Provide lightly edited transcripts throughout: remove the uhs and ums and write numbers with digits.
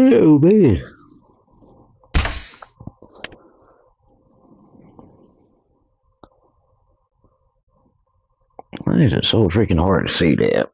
Oh man. Why is it so freaking hard to see that?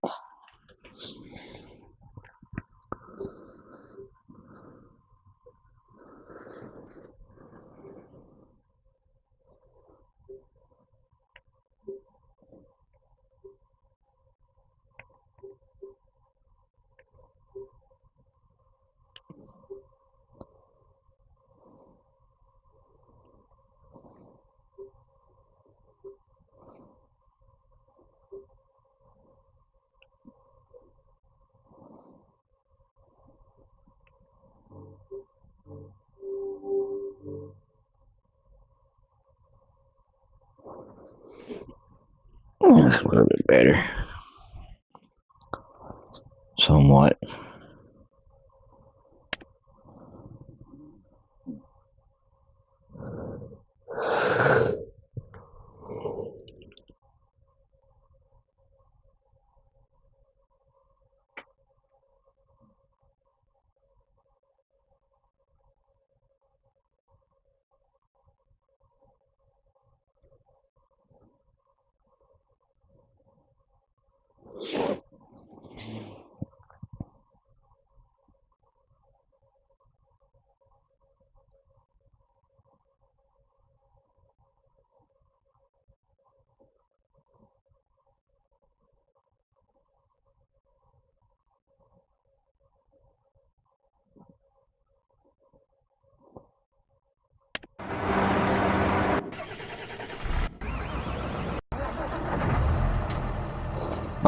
That's a little bit better. Somewhat.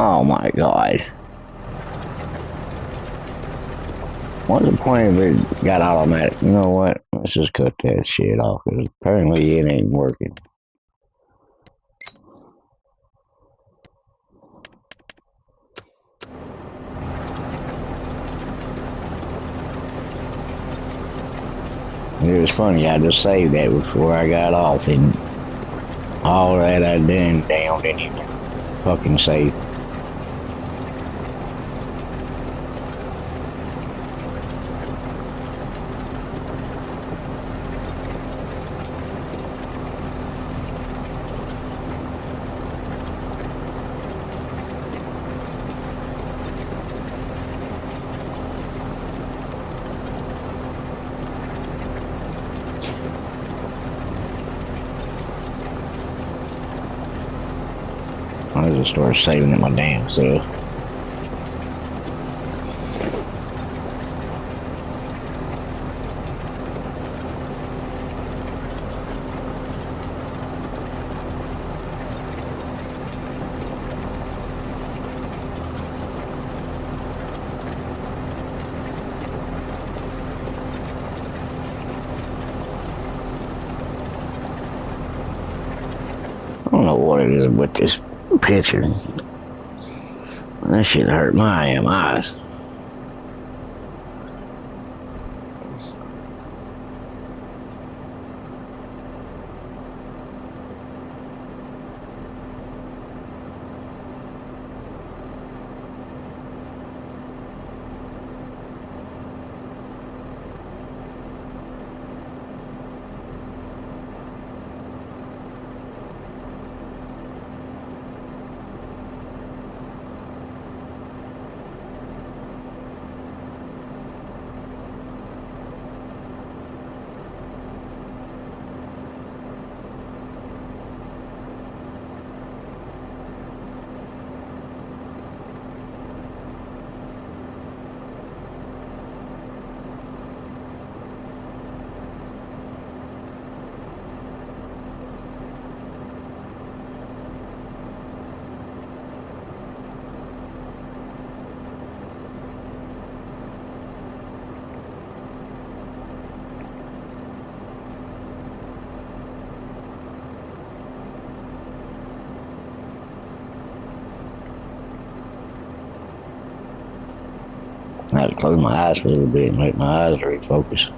Oh my god. What's the point of it got automatic? You know what? Let's just cut that shit off, because apparently it ain't working. It was funny, I just saved that before I got off, and all that I done down didn't even fucking save. I just started saving it my damn self. I don't know what it is with this picture. That shit hurt my damn eyes. I had to close my eyes for a little bit and let my eyes refocus.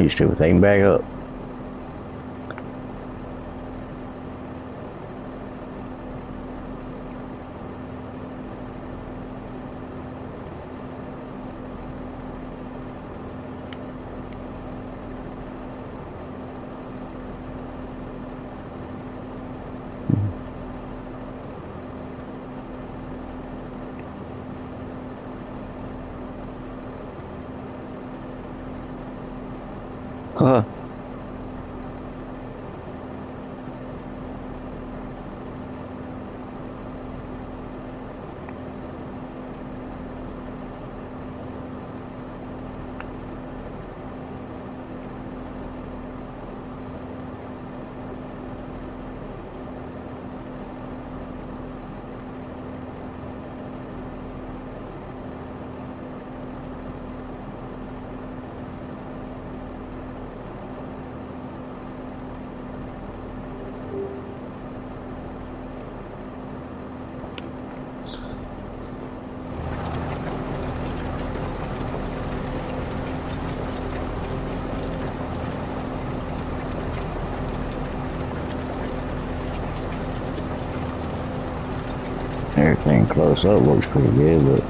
You stupid thing, back up. Huh. Everything close up looks pretty good, but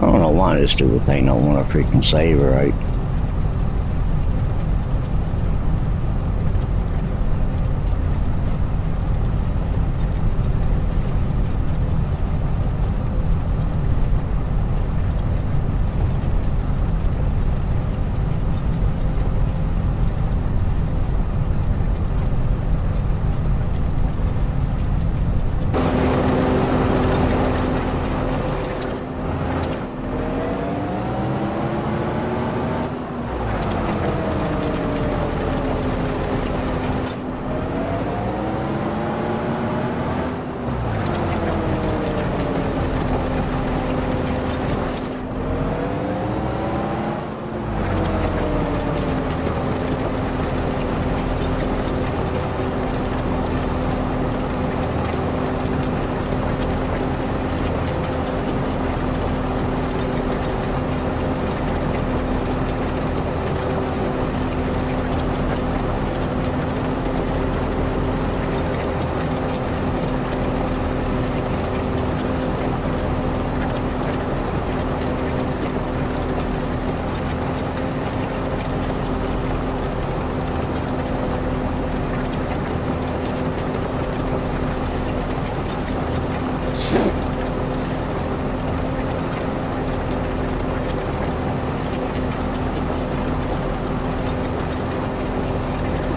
I don't know why this stupid thing don't want to freaking save right.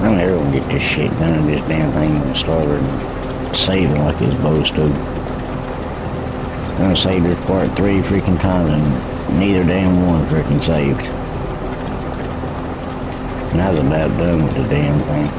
I'm never gonna get this shit done. This damn thing gonna start saving like it's supposed to. I'm gonna save this part 3 freaking times and neither damn one freaking saved. And I was about done with the damn thing.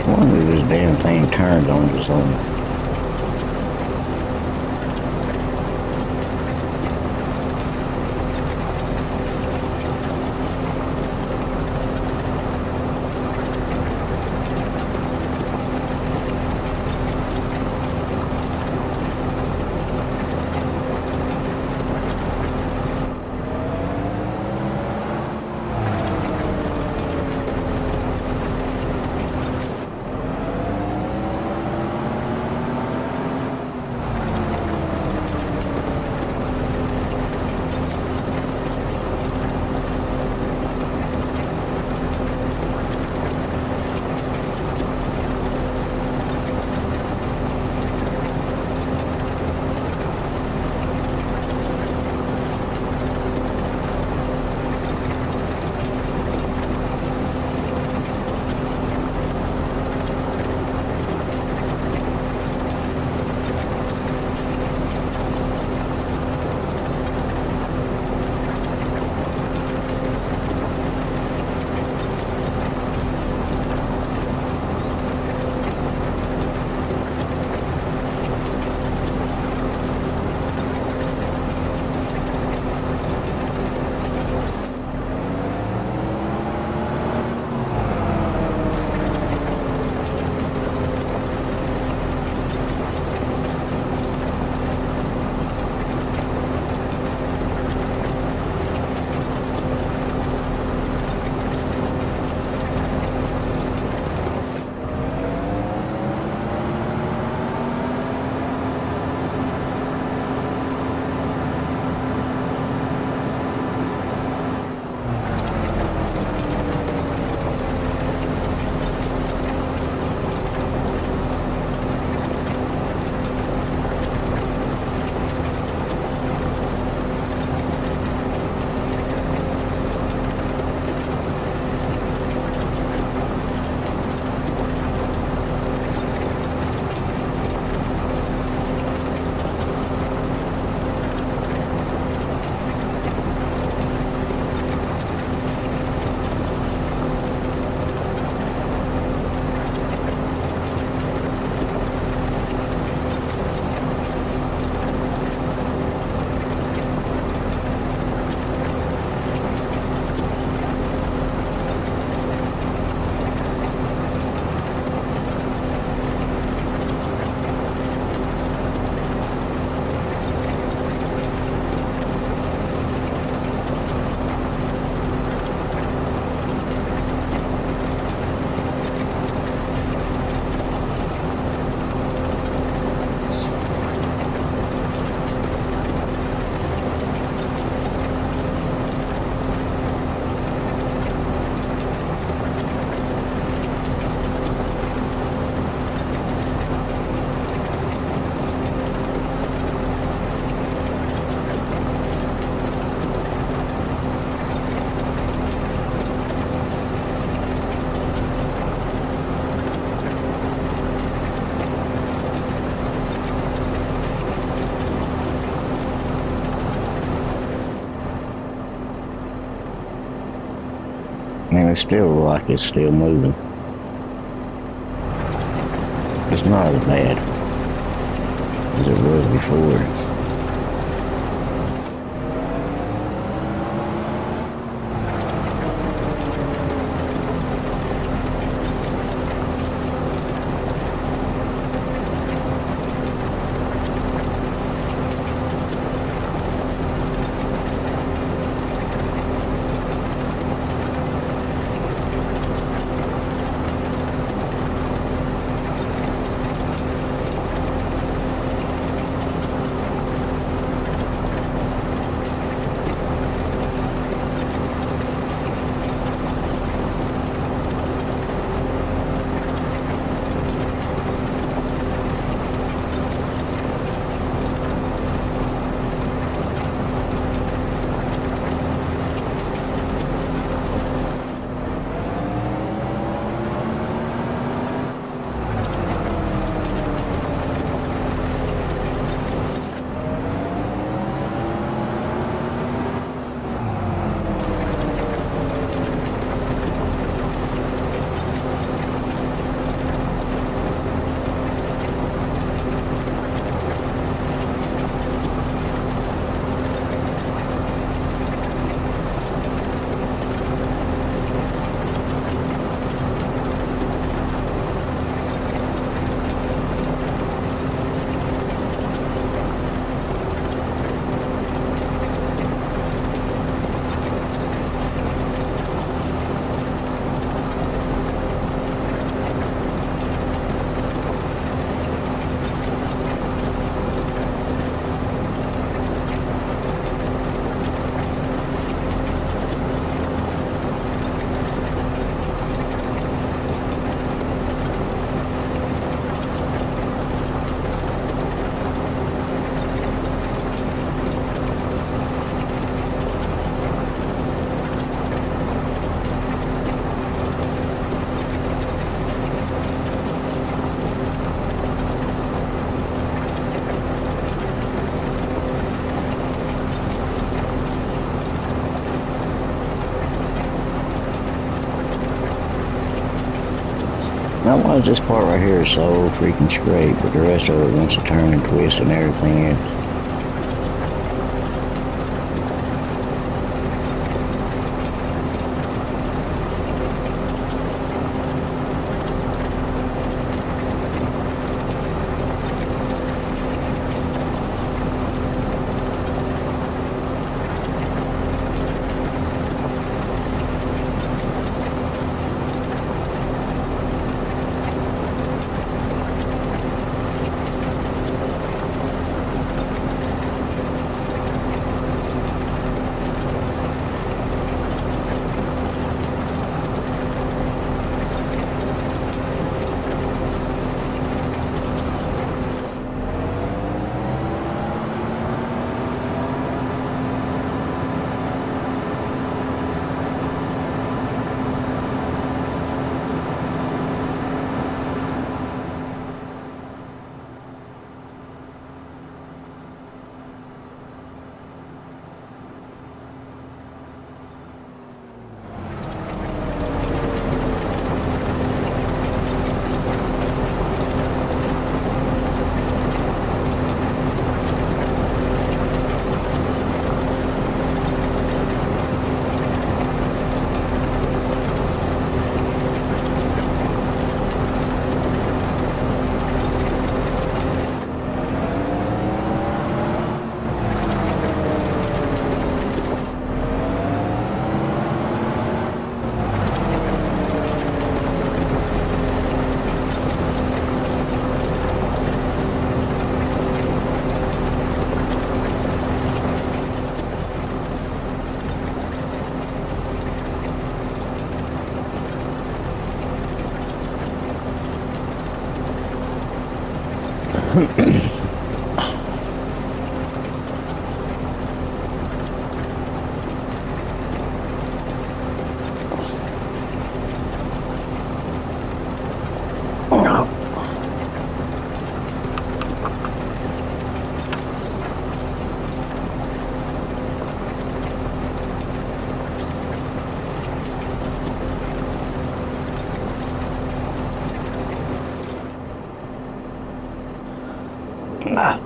I wonder if this damn thing turned on its own. And it still like it's still moving. It's not as bad as it was before. Now, why is this part right here so freaking straight, but the rest of it wants to turn and twist and everything else?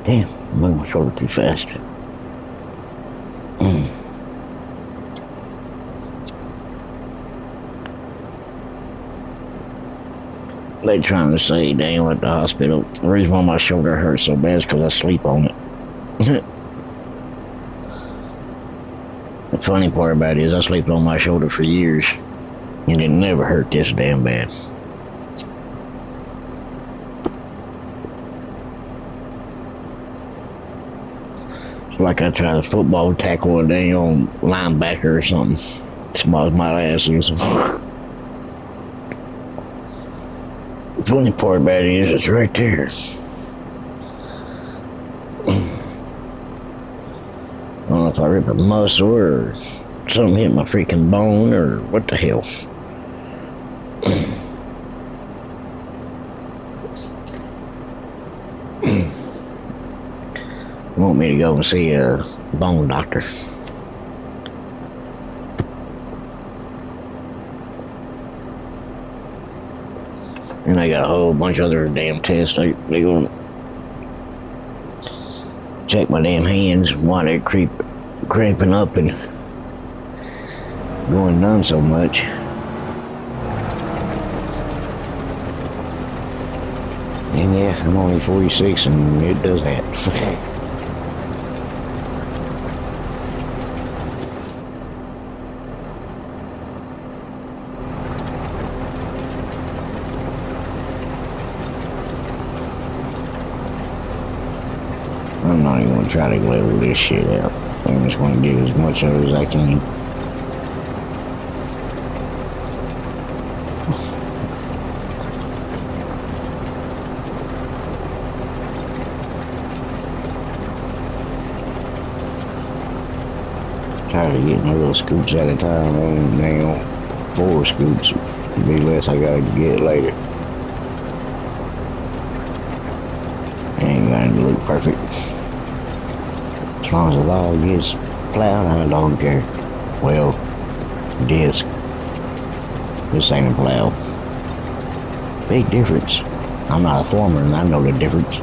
Damn, I'm moving my shoulder too fast. They trying to say, damn, at the hospital, the reason why my shoulder hurts so bad is because I sleep on it. The funny part about it is I slept on my shoulder for years, and it never hurt this damn bad. It's like I tried a football tackle a damn linebacker or something. Smothered my ass or something. The funny part about it is it's right there. I don't know if I ripped a muscle or something hit my freaking bone or what the hell. Want me to go and see a bone doctor. And I got a whole bunch of other damn tests. They gonna check my damn hands while they're cramping up and going numb so much. And yeah, I'm only 46 and it does that. I'm not even gonna try to level this shit out. I'm just gonna get as much of it as I can. Tired of getting little scoops at a time. And now 4 scoops would be less I gotta get later. Ain't gonna look perfect. As long as the log gets plowed, I don't care. Well, disc. This ain't a plow. Big difference. I'm not a foreman and I know the difference.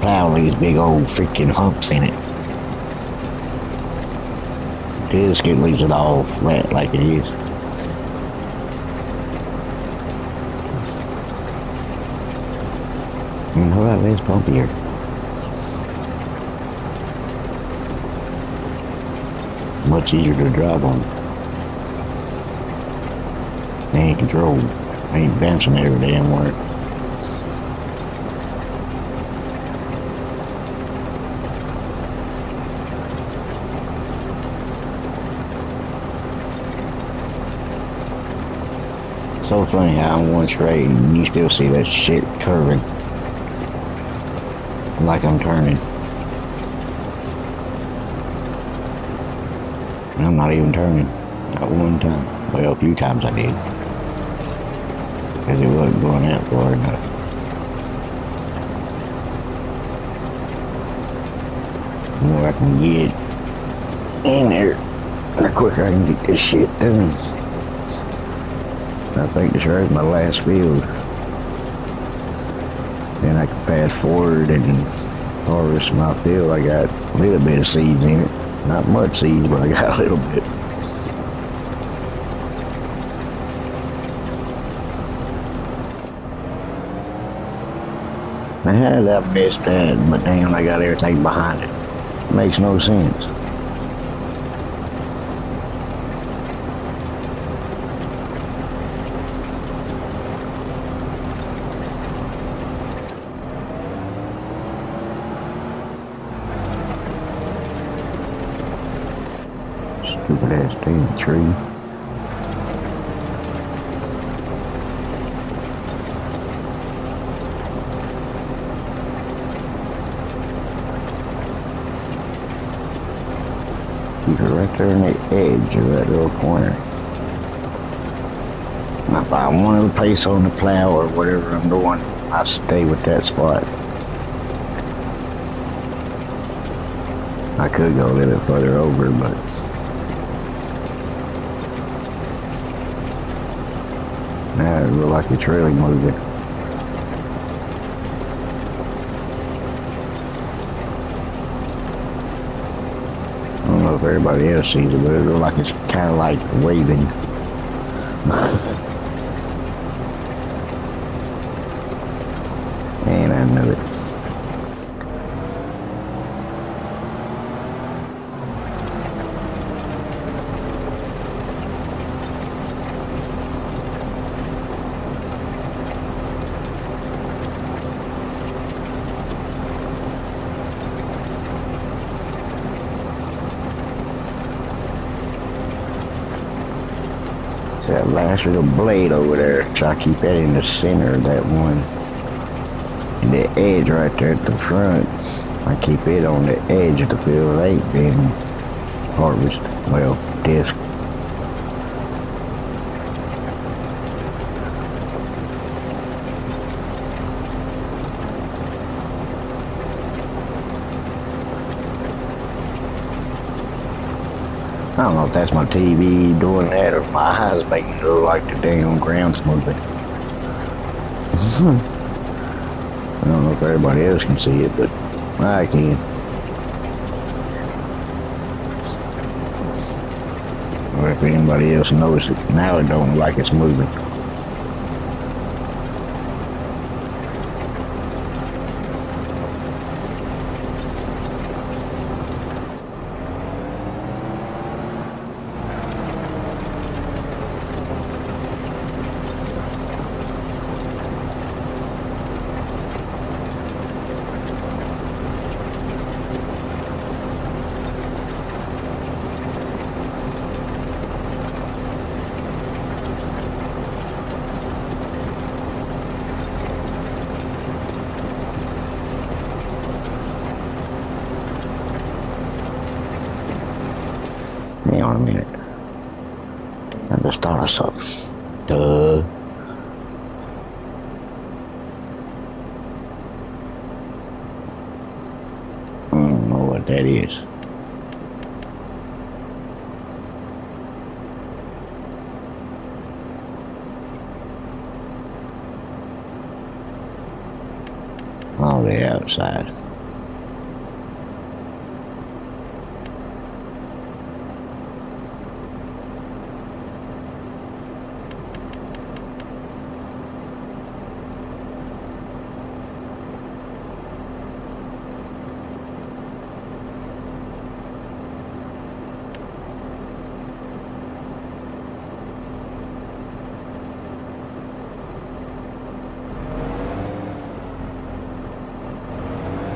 Plow leaves big old freaking humps in it. Disc, it leaves it all flat like it is. And how about this bumpier? Much easier to drive on. They ain't controlled. They ain't bouncing every damn word. So funny how I'm one straight and you still see that shit curving. Like I'm turning. And I'm not even turning. Not one time. Well, a few times I did. Because it wasn't going out far enough. The more I can get in there, the quicker I can get this shit done. I think this right is my last field. Then I can fast forward and harvest my field. I got a little bit of seeds in it. Not much seeds, but I got a little bit. Now how did I miss that? But damn, I got everything behind it. Makes no sense. Stupid ass damn tree. Keep it right there in the edge of that little corner. And if I want to place on the plow or whatever I'm doing, I stay with that spot. I could go a little bit further over, but now it looks like it's really moving. everybody else sees it, but it looks like it's kind of like waving. And I knew it. That last little blade over there, so I keep that in the center of that one. And the edge right there at the front, I keep it on the edge of the field. It ain't been harvested, well, disc. I don't know if that's my TV doing that or my eyes making it look like the damn ground's moving. I don't know if everybody else can see it, but I can. Or if anybody else knows it. Now it don't look like it's moving. Hang on a minute. I just thought of something. Duh. I don't know what that is. On the outside.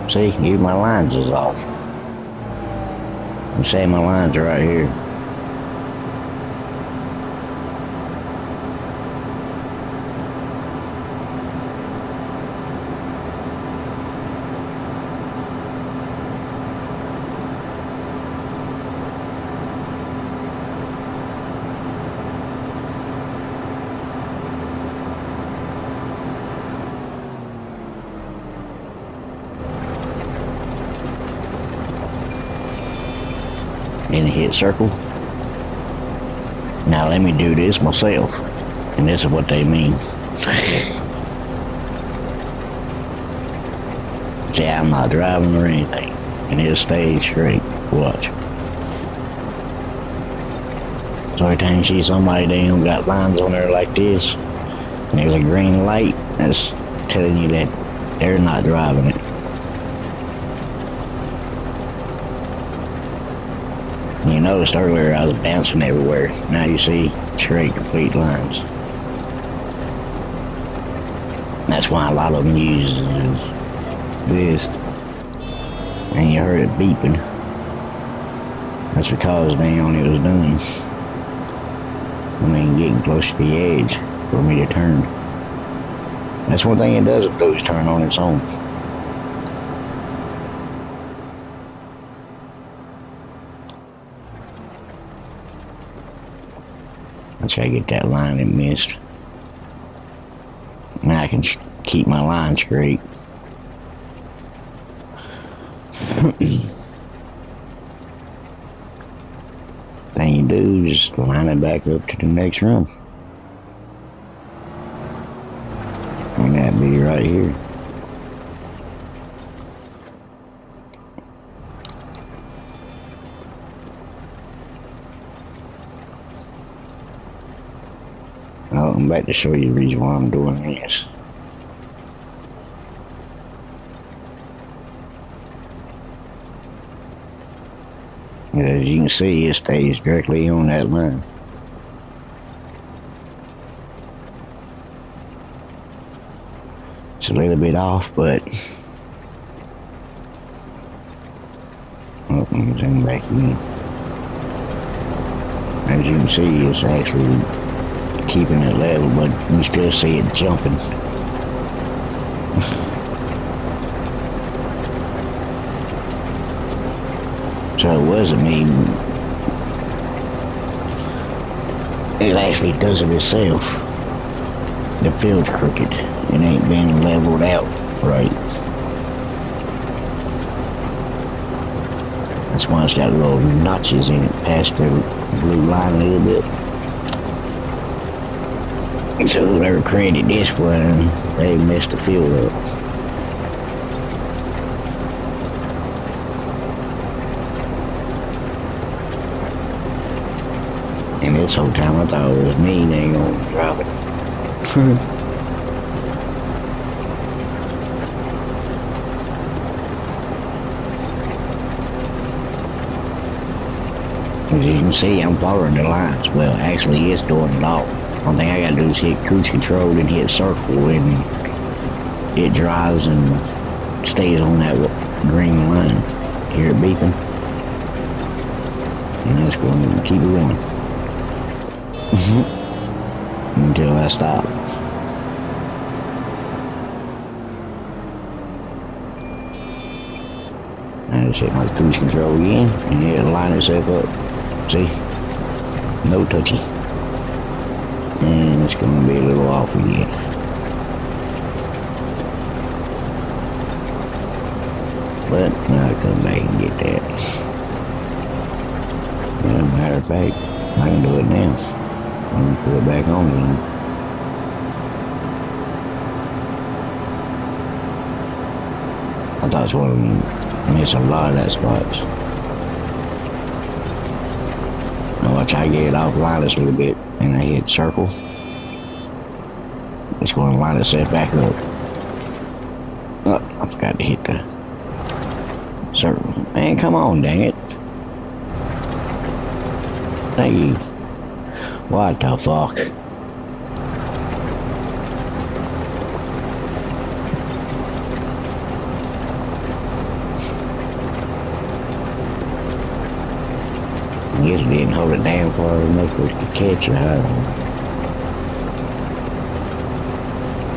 See, even my lines is off. I'm saying my lines are right here. Then hit circle. Now let me do this myself. And this is what they mean. See, I'm not driving or anything. And it'll stay straight. Watch. So every time you see somebody damn got lines on there like this, and there's a green light, that's telling you that they're not driving it. You noticed earlier I was bouncing everywhere. Now you see straight, complete lines. That's why a lot of them use this. And you heard it beeping. That's because, man, it was done. I mean, getting close to the edge for me to turn. That's one thing it does do is turn on its own. Let's try to get that line it missed. Now I can keep my line straight. Thing you do is just line it back up to the next run. And that'd be right here. I'm about to show you the reason why I'm doing this. As you can see, it stays directly on that line. It's a little bit off, but let me zoom back in. As you can see, it's actually keeping it level, but you still see it jumping. So it wasn't me. It actually does it itself. The field's crooked. It ain't been leveled out right. That's why it's got little notches in it past the blue line a little bit. And so whoever created this one, they messed the field up. And this whole time I thought it was me, they ain't gonna drop it. As you can see, I'm following the lines. Well, actually, it's doing it all. One thing I gotta do is hit cruise control and hit circle, and it drives and stays on that green line. Hear it beeping? And it's going to keep it going. Until I stop. I just hit my cruise control again, and it'll line itself up. See? No touchy. And it's going to be a little off again. But now I come back and get that. As a matter of fact, I can do it now. I'm going to put it back on again. I thought it's one of them miss a lot of that spots. Now watch I get it offline just a little bit and I hit circle. It's going to line itself back up. Oh, I forgot to hit the circle. Man, come on, dang it. Thank you. What the fuck? I guess it didn't hold it down far enough for it to catch it, huh?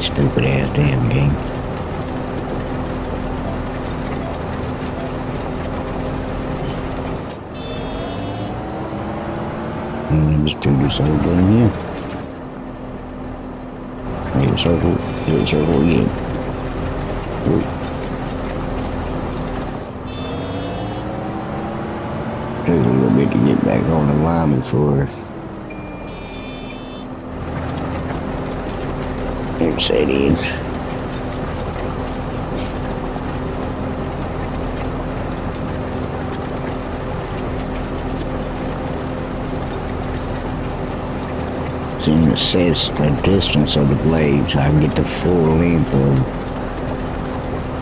Stupid ass damn game. Just do this whole thing here. Hit a circle again. Oop. Take a little bit to get back on the line before it set in. And it sets the distance of the blade so I can get the full length of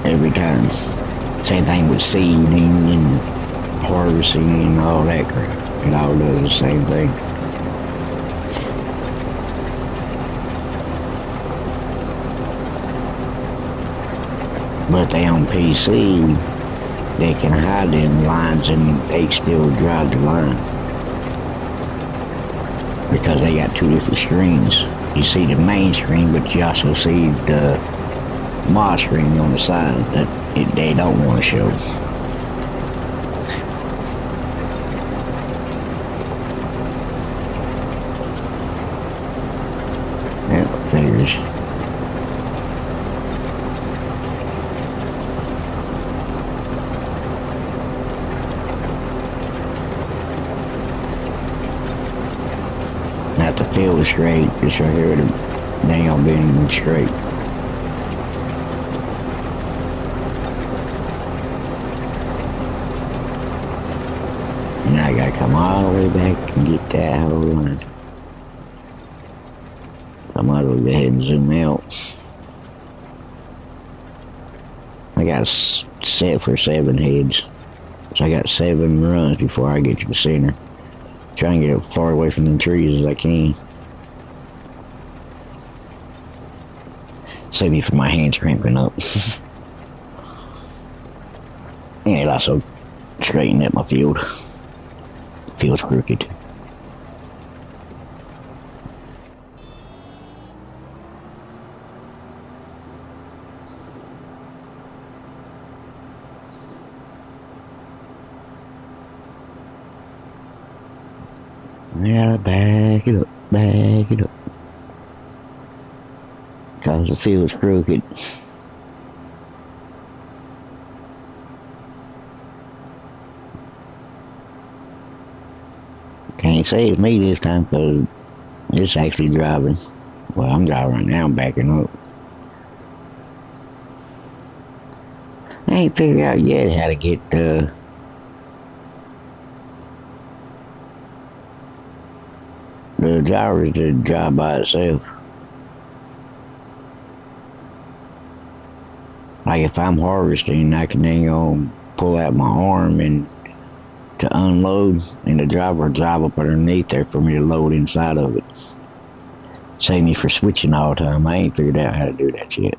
every time. Same thing with seeding and harvesting and all that crap. It all does the same thing. But they on PC, they can hide them lines and they still drive the line. Because they got two different screens. You see the main screen, but you also see the mod screen on the side that they don't want to show. That figures. Not the field is straight, just right here, they ain't been straight. Now I gotta come all the way back and get that whole line. I might as well go ahead and zoom out. I got set for 7 heads. So I got 7 runs before I get to the center. Try and get as far away from the trees as I can. Save me from my hands cramping up. And it also straightened up my field. Field's crooked. Yeah, back it up, back it up. Cause the field's crooked. Can't say it's me this time because it's actually driving. Well, I'm driving right now, I'm backing up. I ain't figured out yet how to get the driver to drive by itself. Like if I'm harvesting, I can then pull out my arm and to unload, and the driver will drive up underneath there for me to load inside of it. Save me for switching all the time. I ain't figured out how to do that yet.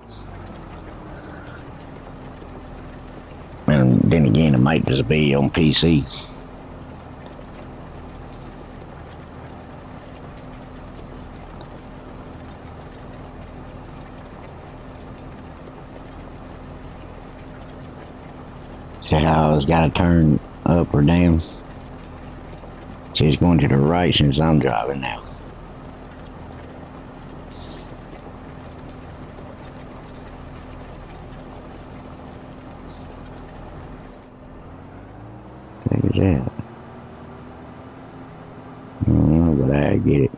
And then again, it might just be on PC. See how it's got to turn up or down? See, it's going to the right since I'm driving now. Look at that. I don't know, but I get it.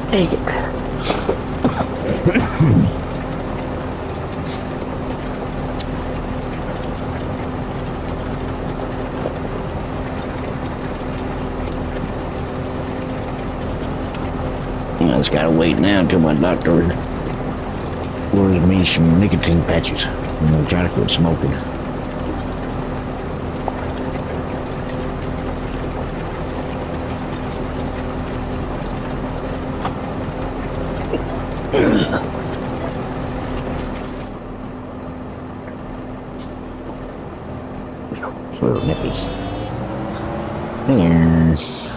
Take it. I just gotta wait now until my doctor orders me some nicotine patches. I'm gonna try to quit smoking. Little nippies. Yes.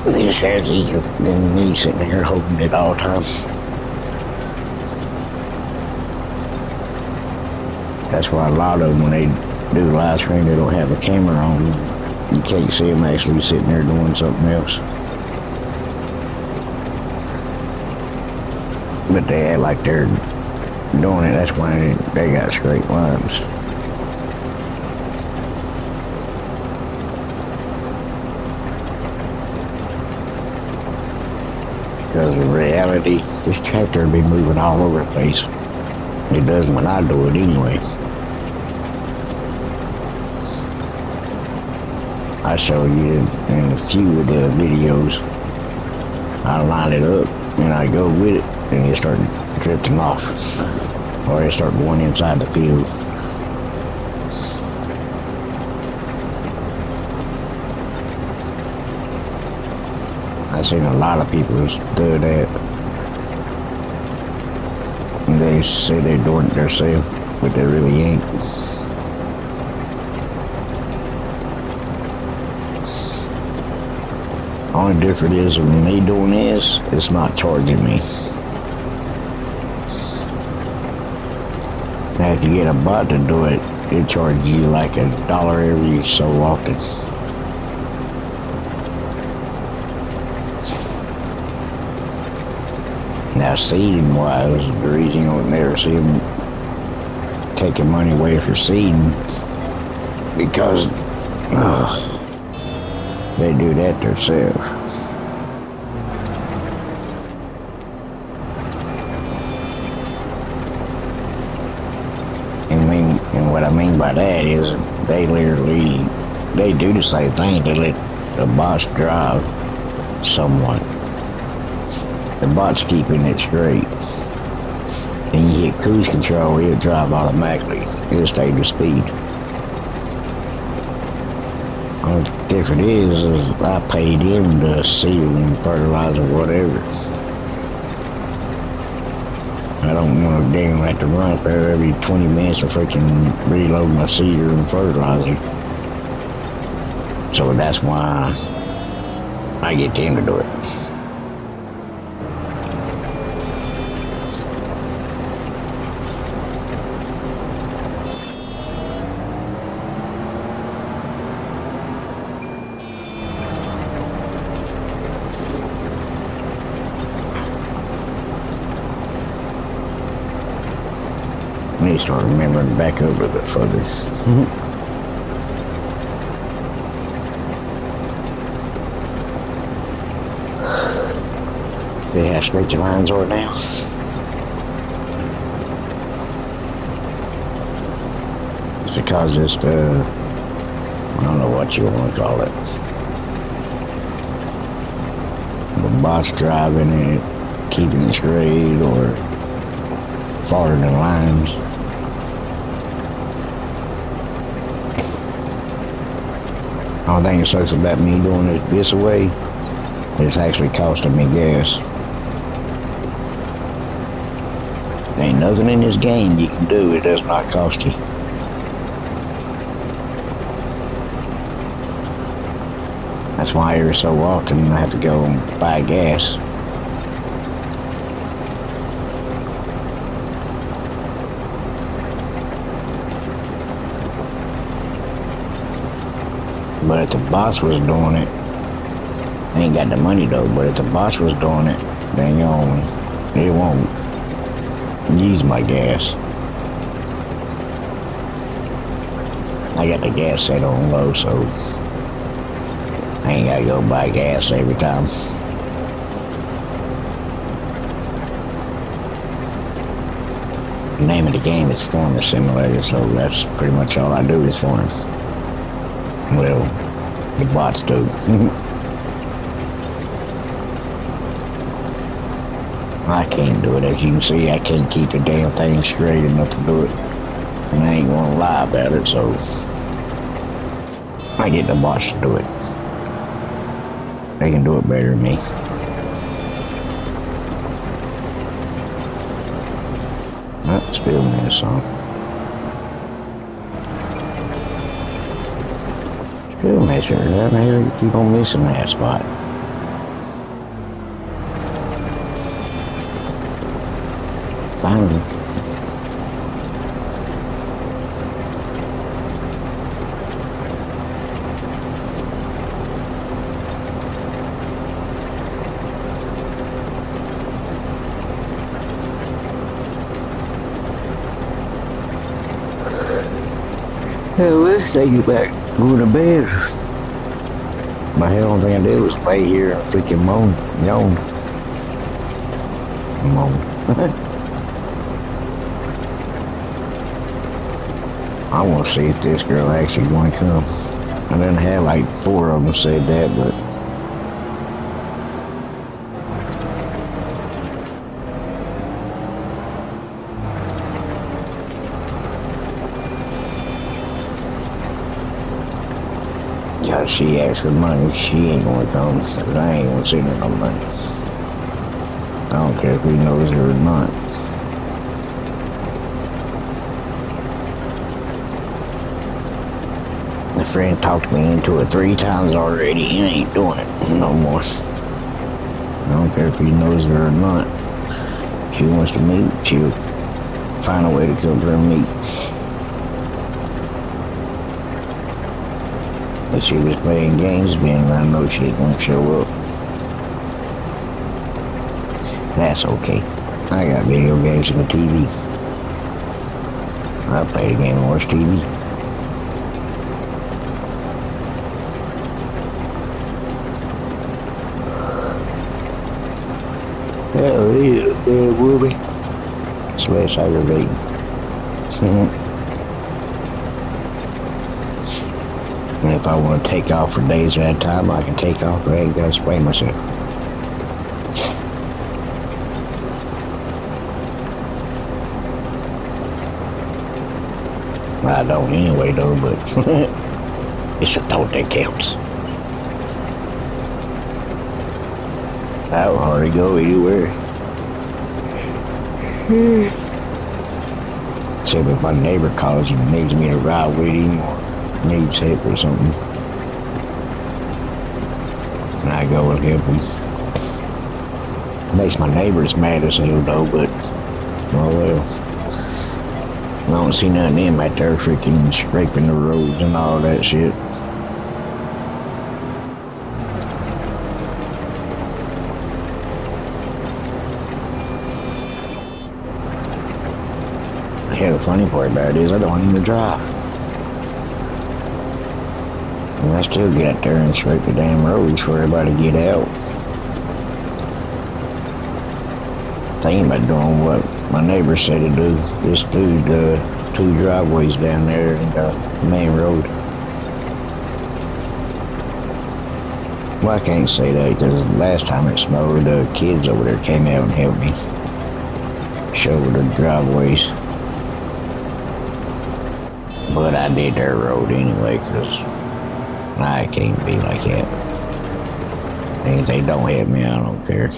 This has easier than me sitting here holding it all the time. That's why a lot of them, when they do live stream, they don't have a camera on. You can't see them actually sitting there doing something else. But they act like they're doing it. That's why they got straight lines. Because in reality, this tractor will be moving all over the place. It does when I do it anyway. I show you in a few of the videos. I line it up and I go with it and it starts drifting off. Or it starts going inside the field. I've seen a lot of people do that. And they say they're doing it themselves, but they really ain't. Only difference is when me doing this, it's not charging me. Now if you get a bot to do it, it charges you like $1 every so often. Now seeding wise, the reason you'll never see them taking money away for seeding, because they do that themselves. And what I mean by that is they do the same thing. They let the bots drive somewhat. The bot's keeping it straight. And you hit cruise control, it'll drive automatically. It'll stay to speed. All the difference is I paid him to seal and fertilizer, whatever. I don't want to damn have to run up there every 20 minutes to freaking reload my seeder and fertilizer. So that's why I get him to do it. I need to start remembering back over a bit further. See how straight your lines are now? It's because it's I don't know what you want to call it. The bot's driving it, keeping it straight, or following the lines. The only thing that sucks about me doing it this way, it's actually costing me gas. There ain't nothing in this game you can do it does not cost you. That's why every so often I have to go and buy gas. But if the boss was doing it, I ain't got the money though, but if the boss was doing it, then it won't use my gas. I got the gas set on low, so I ain't gotta go buy gas every time. The name of the game is Farmer Simulator, so that's pretty much all I do is farm. Well, the bots do. I can't do it. As you can see, I can't keep the damn thing straight enough to do it. And I ain't gonna lie about it, so I get the bots to do it. They can do it better than me. Still miss some. Still missing her. Down here, you keep on missing that spot. Finally. Hell, let's take you back. Go to bed. My hell, only thing I did was lay here and freaking moan. Yawn. Moan. I want to see if this girl actually going to come. I didn't have like 4 of them said that, but She asks for money, she ain't gonna come. I ain't gonna send her no money. I don't care if he knows her or not. My friend talked me into it 3 times already. He ain't doing it no more. I don't care if he knows her or not. She wants to meet, she'll find a way to come for a meet. If she was playing games, then I know she ain't gonna show up. That's okay. I got video games on the TV. I play the game and watch TV. Hell yeah, bad woman. It's less aggravating. And if I want to take off for days at a time, I can take off. I ain't gotta explain myself. I don't anyway though, but it's a thought that counts. I don't hardly go anywhere. Except if my neighbor calls and needs me to ride with him or needs help or something. And I go and help him. Makes my neighbors mad as hell though, but oh well. I don't see none of them out there freaking scraping the roads and all that shit. Yeah, the funny part about it is I don't even drive. And I still get out there and scrape the damn roads for everybody to get out. Thinking about doing what my neighbor said to do. Just do the 2 driveways down there in the main road. Well, I can't say that because last time it snowed, the kids over there came out and helped me show the driveways. But I did their road anyway because I can't be like that. And if they don't help me, I don't care.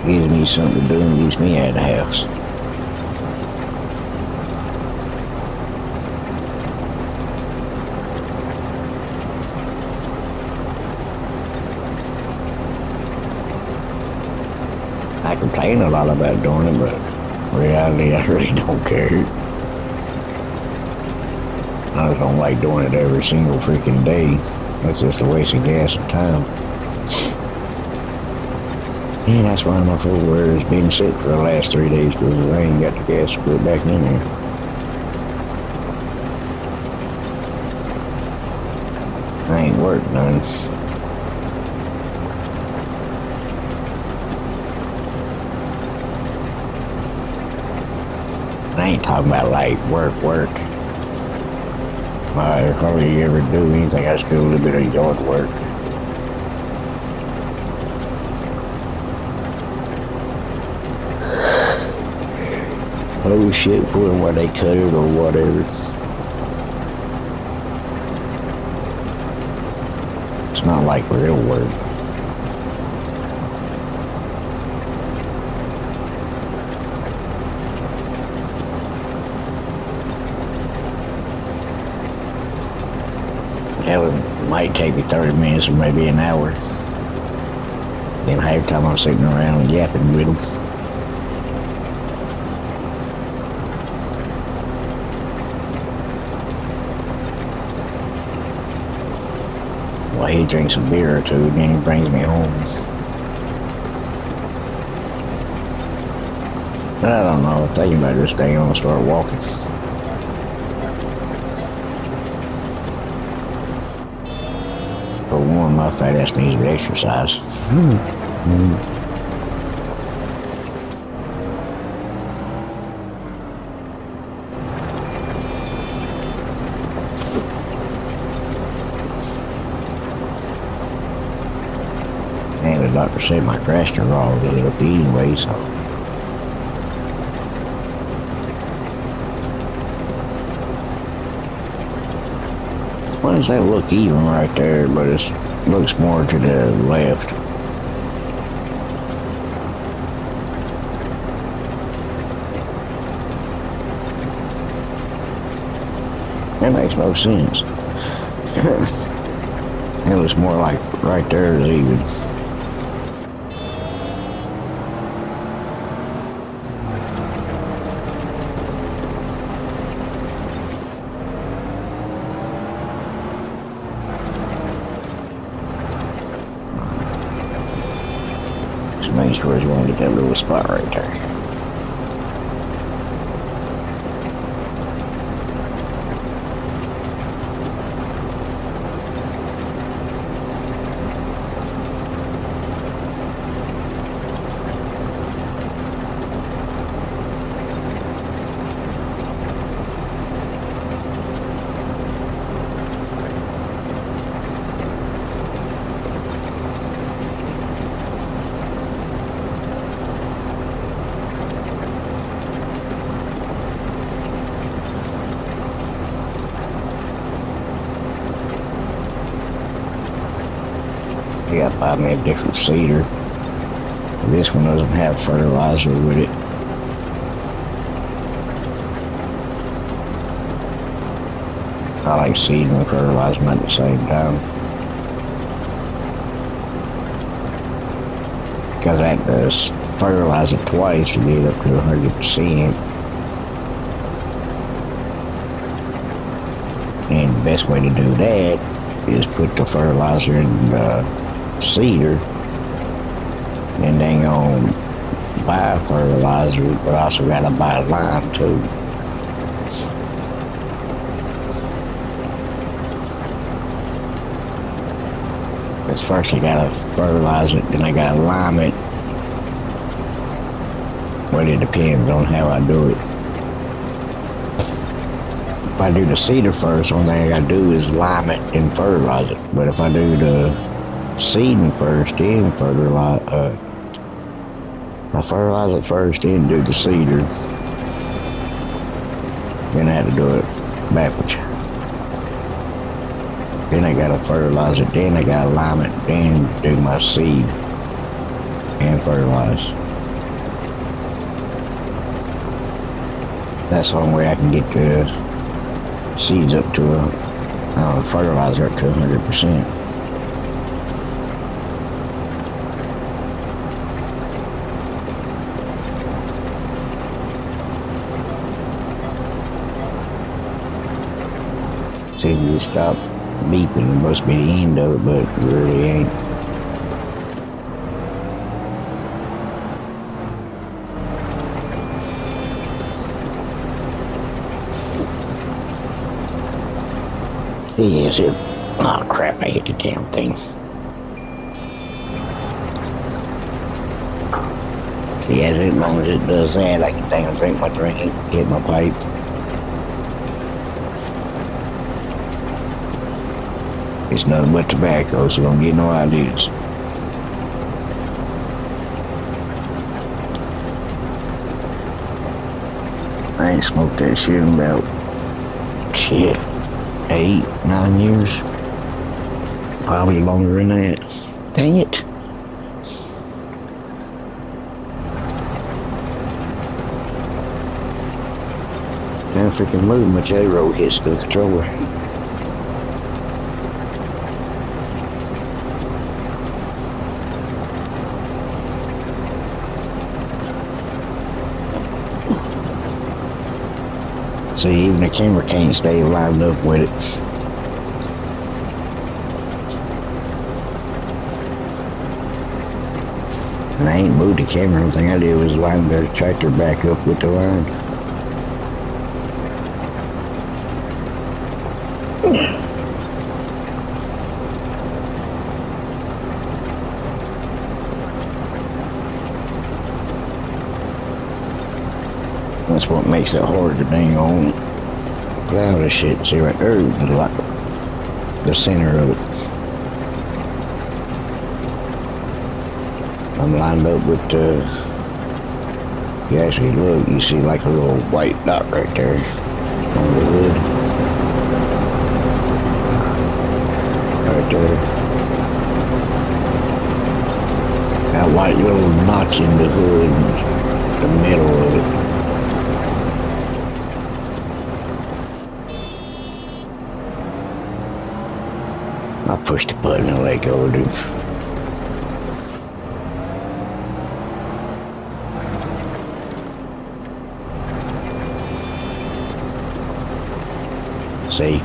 Gives me something to do and keeps me out of the house. I complain a lot about doing it, but in reality, I really don't care. I just don't like doing it every single freaking day. That's just a waste of gas and time. And that's why my four-wheeler has been sick for the last 3 days because I ain't got the gas to put it back in there. I ain't worked none. I ain't talking about like work. I hardly ever do anything. I just do a little bit of yard work. Oh shit, for why they cut it or whatever. It's not like real work. Hell, it might take me 30 minutes or maybe an hour. Then half the time I'm sitting around yapping with them. Well, he drinks a beer or two and then he brings me home. But I don't know, I'm thinking about this day I'm gonna start walking. For one, my fat ass needs to exercise. And the doctor said my cholesterol is up anyway, so. Why does that look even right there, but it looks more to the left? That makes no sense. It looks more like right there is even. Just make sure you want to get that little spot right there. You gotta buy me a different seeder. This one doesn't have fertilizer with it. I like seeding and fertilizing at the same time. Because I have to fertilize it twice to get up to 100%. And the best way to do that is put the fertilizer in the seeder, and then gonna buy fertilizer, but also gotta buy lime too. Because first you gotta fertilize it, then I gotta lime it. Well, it depends on how I do it. If I do the seeder first, the only thing I gotta do is lime it and fertilize it. But if I do the seeding first, then fertilize, I fertilize it first, then do the seeder. Then I had to do it backwards. Then I gotta fertilize it, then I gotta lime it, then do my seed and fertilize. That's the only way I can get the seeds up to fertilizer up to 100%. See if you stop beeping, it must be the end of it, but it really ain't. Yes, it. Oh crap, I hit the damn thing. See, as long as it does that, I can take and drink my drink and hit my pipe. It's nothing but tobacco, so don't get no ideas. I ain't smoked that shit in about, shit, 8, 9 years. Probably longer than that. Dang it. Damn freaking move, my gyro hits the controller. See, even the camera can't stay lined up with it. And I ain't moved the camera, the only thing I did was line the tractor back up with the line. That's what makes it hard to dang on plow this shit. See right there, the center of it. I'm lined up with the, if you actually look, you see like a little white dot right there on the hood. there. That white little notch in the hood, the middle of it. I pushed the button and let go, dude. See?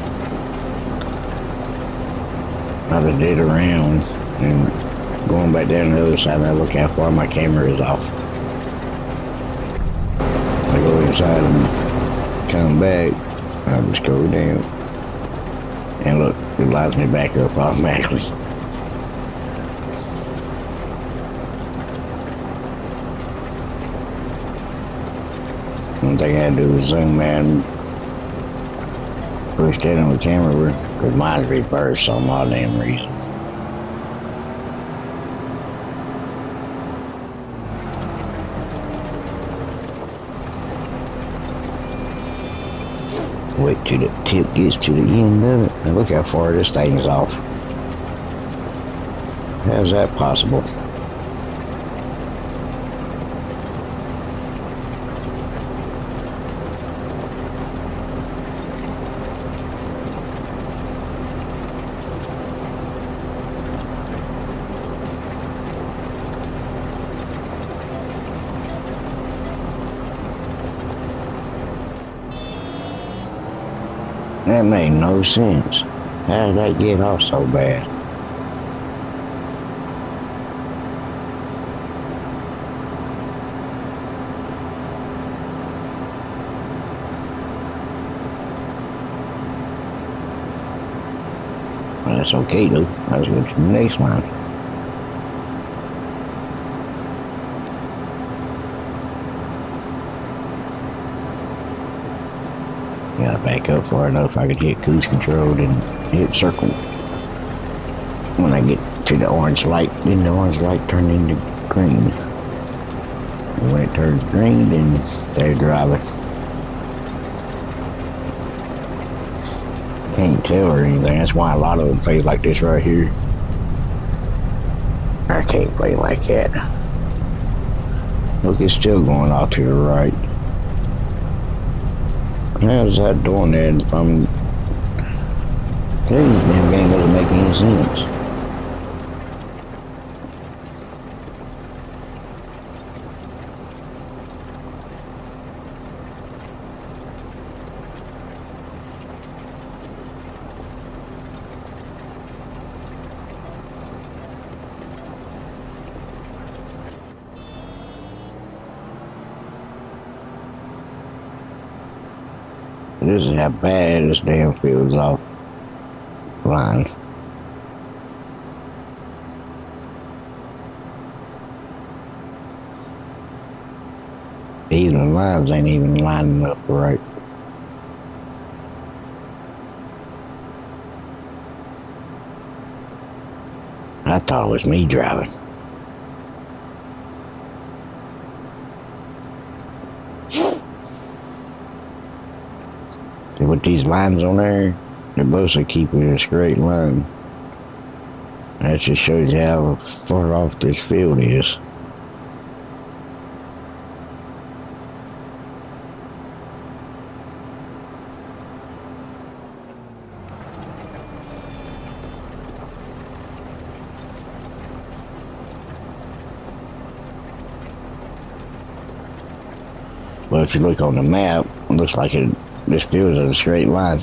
I done did around and going back down the other side, and I look how far my camera is off. I go inside and come back, I just go down. And look, it lines me back up automatically. One thing I had to do is zoom in, push that on the camera, because mine's reversed for some odd damn reason. Wait till the tip gets to the end of it. Now look how far this thing's off. How's that possible? That made no sense. How did that get off so bad? Well, that's okay though. Let's go to the next one. Gotta back up far enough I could hit cruise control and hit circle. When I get to the orange light, then the orange light turned into green. And when it turns green, then they're driving. Can't tell or anything. That's why a lot of them play like this right here. I can't play like that. Look, it's still going off to the right. How's that doing that from this damn game doesn't make any sense. This is how bad this damn field's off line. Even the lines ain't even lining up right. I thought it was me driving. With these lines on there, they're supposed to keep it in a straight line. That just shows you how far off this field is. But if you look on the map, it looks like this field is a straight line.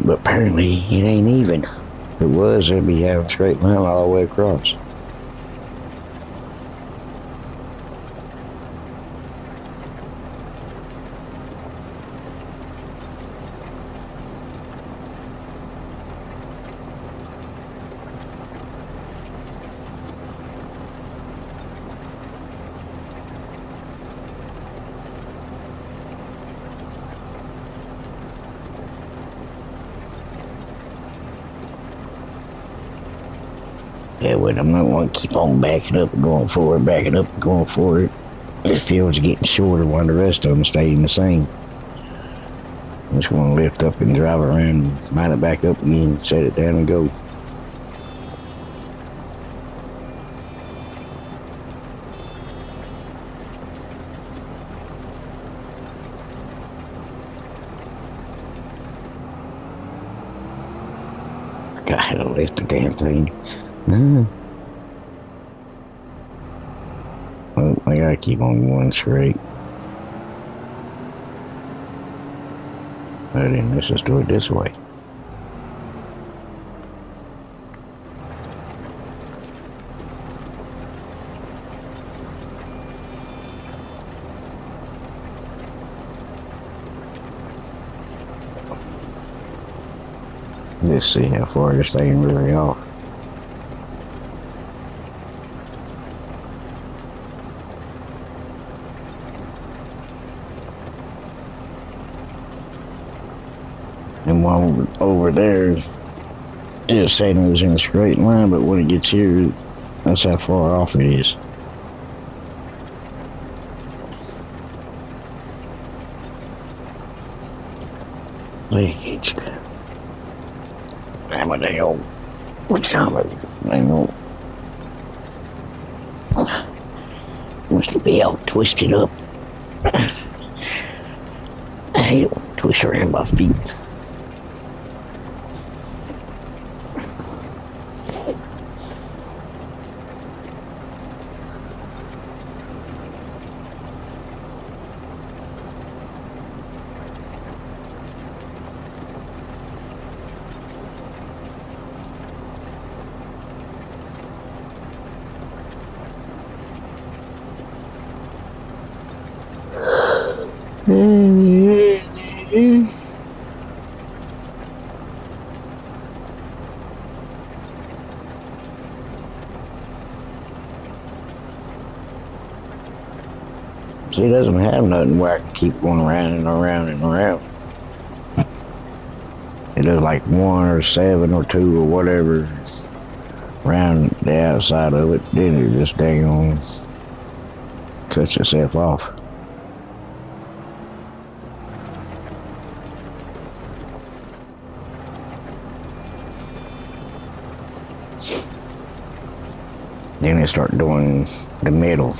But apparently it ain't even. If it was, it'd be having a straight line all the way across. Yeah, but I'm not going to keep on backing up and going forward, backing up and going forward. This field's getting shorter while the rest of them staying the same. I'm just going to lift up and drive around, mount it back up again, set it down and go. God, I gotta lift the damn thing. Well, I gotta keep on going straight. But then let's just do it this way. Let's see how far this thing really off. And while over there, it's saying it was in a straight line, but when it gets here, that's how far off it is. Damn it, hell. What's time of it? Hang on. Must be all twisted up. I hate it when it twists around my feet. See, it doesn't have nothing where I can keep going around and around and around. It does like 1 or 7 or 2 or whatever around the outside of it. Then it just dang on cuts itself off. Then they start doing the middle.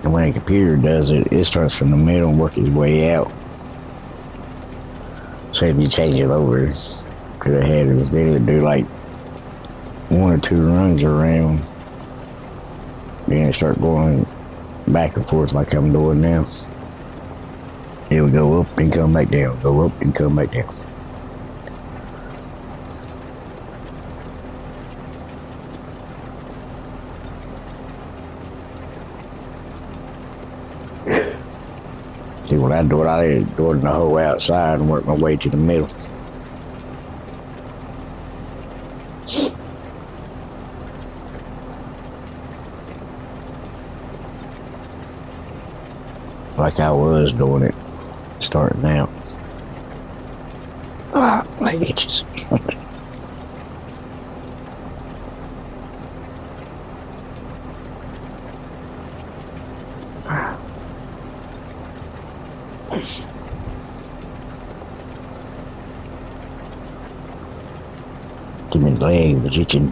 And when a computer does it, it starts from the middle and works its way out. So if you change it over to the headers, then it'll do like 1 or 2 runs around. Then it start going back and forth like I'm doing now. It will go up and come back down, go up and come back down. See, when I do it, I do it in the whole outside and work my way to the middle. Like I was doing it, starting out. Ah, my itches. Give me the leg was itching.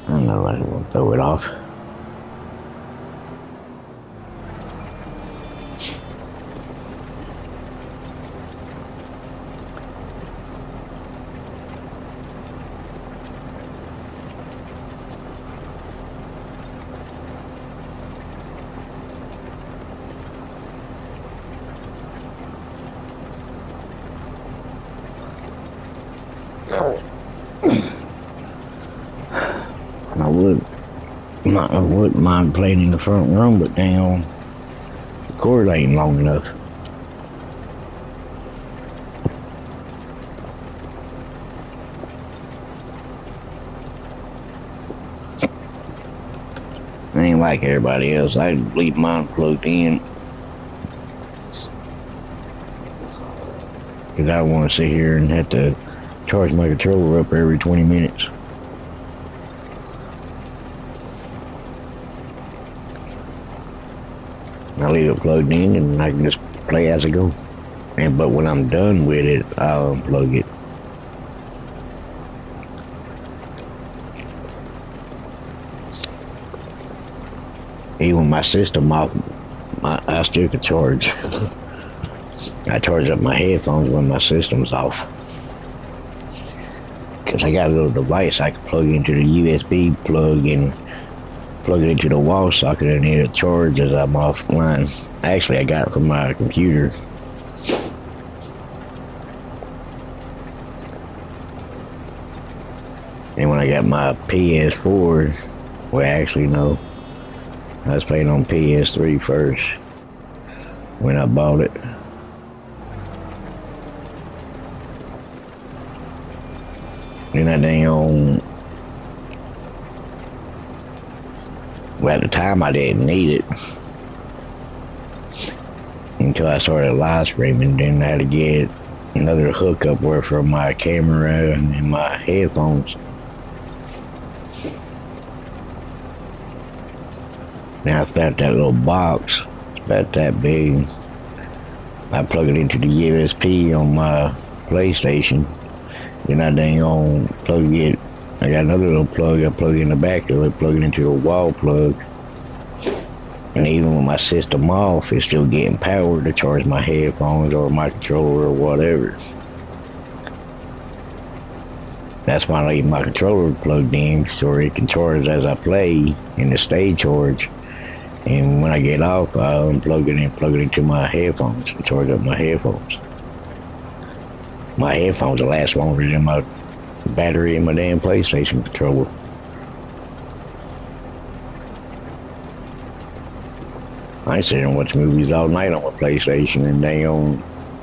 I don't know, I don't want to throw it off. I wouldn't mind playing in the front room, but damn, the cord ain't long enough. I ain't like everybody else. I leave mine plugged in. Because I don't want to sit here and have to charge my controller up every 20 minutes. I leave it plugged in and I can just play as I go. But when I'm done with it, I'll unplug it. Even my system off, I still can charge. I charge up my headphones when my system's off. Because I got a little device I can plug into the USB plug and plug it into the wall socket and it'll charge as I'm offline. Actually, I got it from my computer. And when I got my ps4, well, actually, no. I was playing on ps3 first when I bought it. And that damn, well, at the time I didn't need it until I started live streaming. Then I had to get another hookup where for my camera and my headphones. Now it's about that little box, it's about that big. I plug it into the USB on my PlayStation. Then I dang plug it. I got another little plug I plug in the back of it, plug it into the wall plug. And even with my system off, it's still getting power to charge my headphones or my controller or whatever. That's why I leave my controller plugged in so it can charge as I play and it stay charged. And when I get off, I unplug it and plug it into my headphones to charge up my headphones. My headphones will last longer than my battery in my damn PlayStation controller. I sit and watch movies all night on my PlayStation and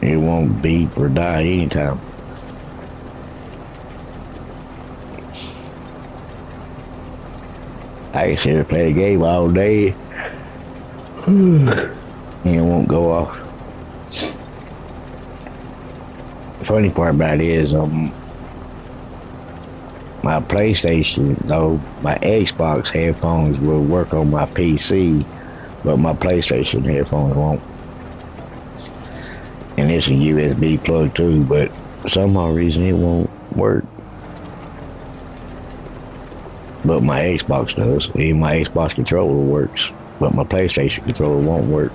it won't beep or die anytime. I can sit and play a game all day and it won't go off. The funny part about it is my PlayStation, though my Xbox headphones will work on my PC, but my PlayStation headphones won't. And it's a USB plug too, but for some odd reason it won't work. But my Xbox does. Even my Xbox controller works, but my PlayStation controller won't work.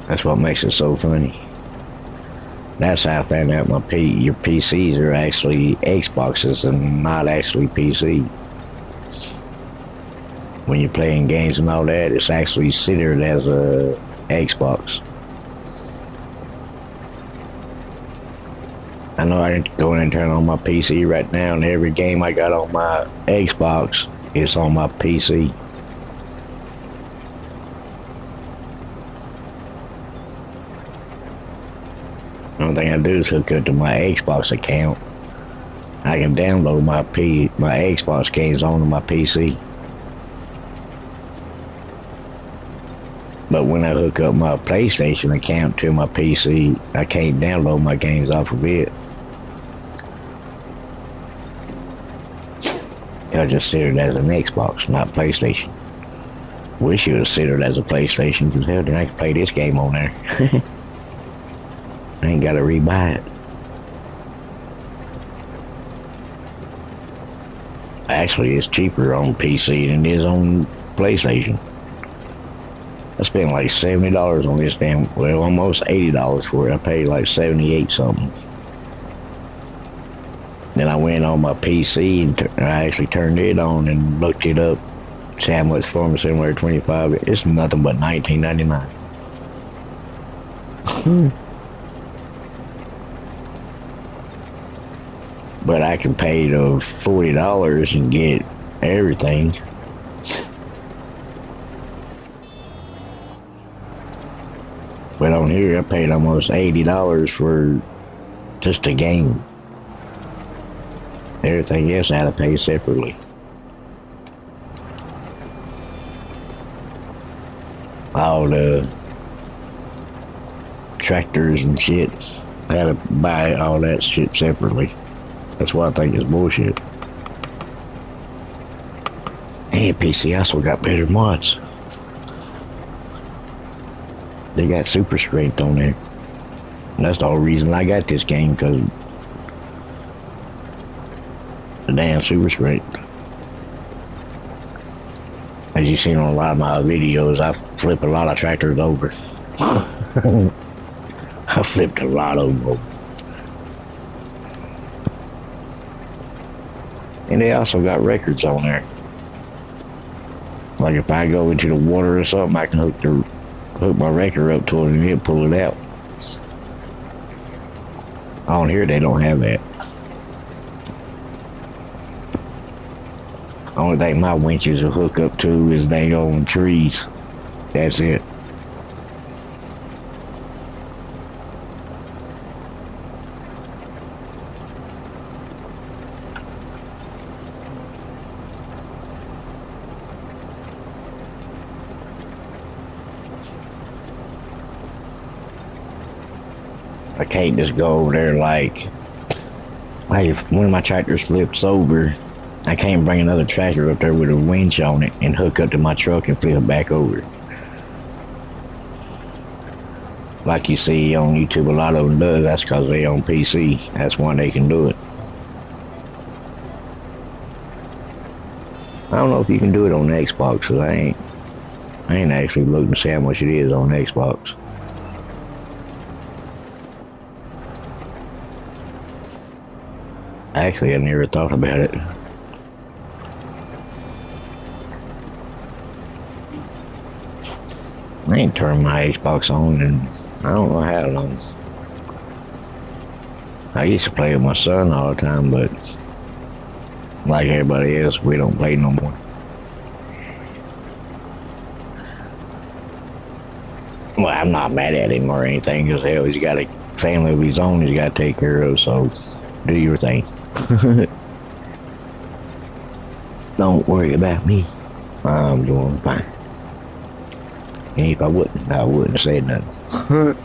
That's what makes it so funny. That's how I found out your PCs are actually Xboxes and not actually PC. When you're playing games and all that, it's actually considered as a Xbox. I know I need to go in and turn on my PC right now, and every game I got on my Xbox is on my PC. The only thing I do is hook up to my Xbox account. I can download my Xbox games onto my PC. But when I hook up my PlayStation account to my PC, I can't download my games off of it. I just set it as an Xbox, not PlayStation. Wish it was set it as a PlayStation, because hell, then I can play this game on there. I ain't gotta rebuy it. Actually, it's cheaper on PC than it is on PlayStation. I spent like $70 on this damn, well, almost $80 for it. I paid like 78 something. Then I went on my PC and I actually turned it on and looked it up. See how much Pharma Simulator 25. It's nothing but $19.99. But I can pay the $40 and get everything. But on here, I paid almost $80 for just a game. Everything else I had to pay separately. All the tractors and shit, I had to buy all that shit separately. That's why I think it's bullshit. And PC also got better mods. They got super strength on there. And that's the whole reason I got this game, because the damn super strength. As you've seen on a lot of my videos, I flip a lot of tractors over. I flipped a lot of them over. And they also got records on there. Like if I go into the water or something, I can hook my record up to it and then pull it out. On here, they don't have that. Only thing my winches will hook up to is dang on trees. That's it. I can't just go over there like if one of my tractors flips over, I can't bring another tractor up there with a winch on it and hook up to my truck and flip it back over. Like you see on YouTube, a lot of them do. That's because they on PC. That's why they can do it. I don't know if you can do it on Xbox, because I ain't actually looked to see how much it is on Xbox. Actually, I never thought about it. I ain't turned my Xbox on and I don't know how long. I used to play with my son all the time, but like everybody else, we don't play no more. Well, I'm not mad at him or anything, because hell, he's got a family of his own he's got to take care of, so do your thing. Don't worry about me. I'm doing fine. And if I wouldn't have said nothing.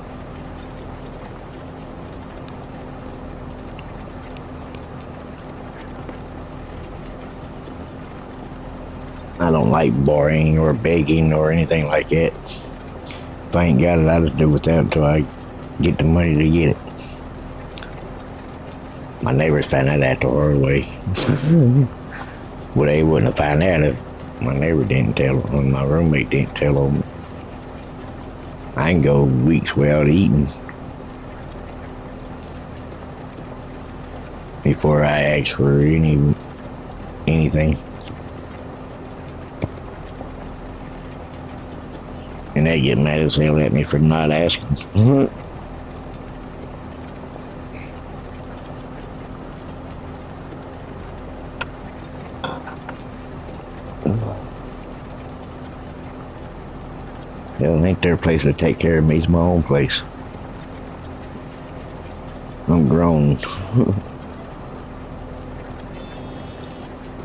I don't like borrowing or begging or anything like that. If I ain't got it, I just do without until I get the money to get it. My neighbors found that out the hard way. Well, they wouldn't have found out if my neighbor didn't tell them, or my roommate didn't tell them. I can go weeks without eating before I ask for anything. And they get mad as hell at me for not asking. It ain't their place to take care of me. It's my own place. I'm grown.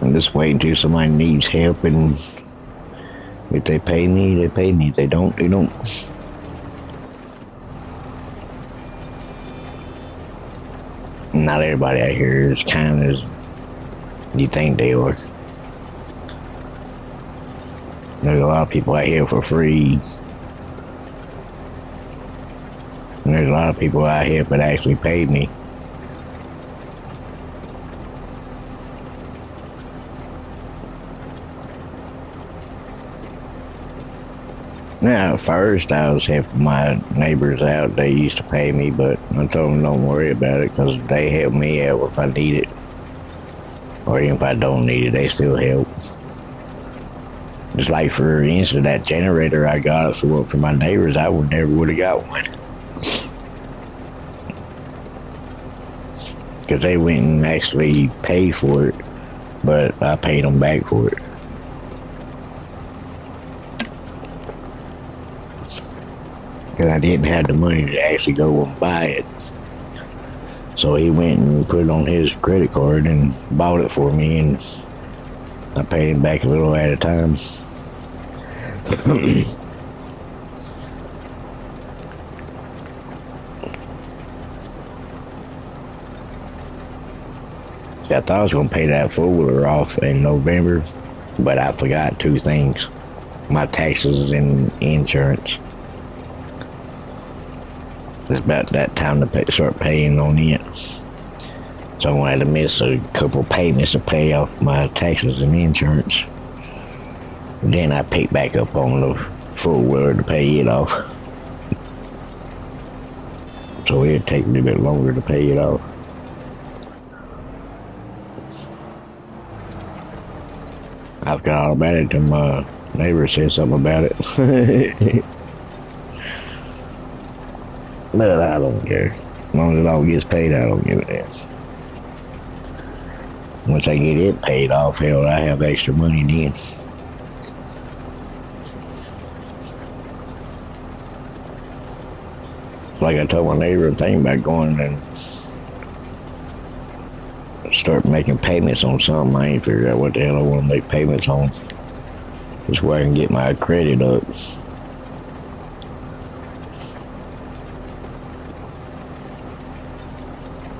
I'm just waiting until somebody needs help, and if they pay me, they pay me. If they don't, they don't. Not everybody out here is kind as you think they are. There's a lot of people out here for free. And there's a lot of people out here that actually paid me. Now, at first, I was helping my neighbors out. They used to pay me, but I told them don't worry about it, because they help me out if I need it. Or even if I don't need it, they still help. Just like, for instance, that generator I got for my neighbors, I never would have got one. because they went and actually paid for it, but I paid them back for it. Because I didn't have the money to actually go and buy it. So he went and put it on his credit card and bought it for me, and I paid him back a little at a time. I thought I was going to pay that four-wheeler off in November, but I forgot two things. My taxes and insurance. It's about that time to start paying on it. So I'm going to have to miss a couple payments to pay off my taxes and insurance. Then I pick back up on the four-wheeler to pay it off. So it'd take me a bit longer to pay it off. I forgot all about it till my neighbor said something about it. But I don't care. As long as it all gets paid, I don't give a damn. Once I get it paid off, hell, I have extra money then. Like I told my neighbor, I'm thinking about going and start making payments on something. I ain't figured out what the hell I want to make payments on. Just where I can get my credit up.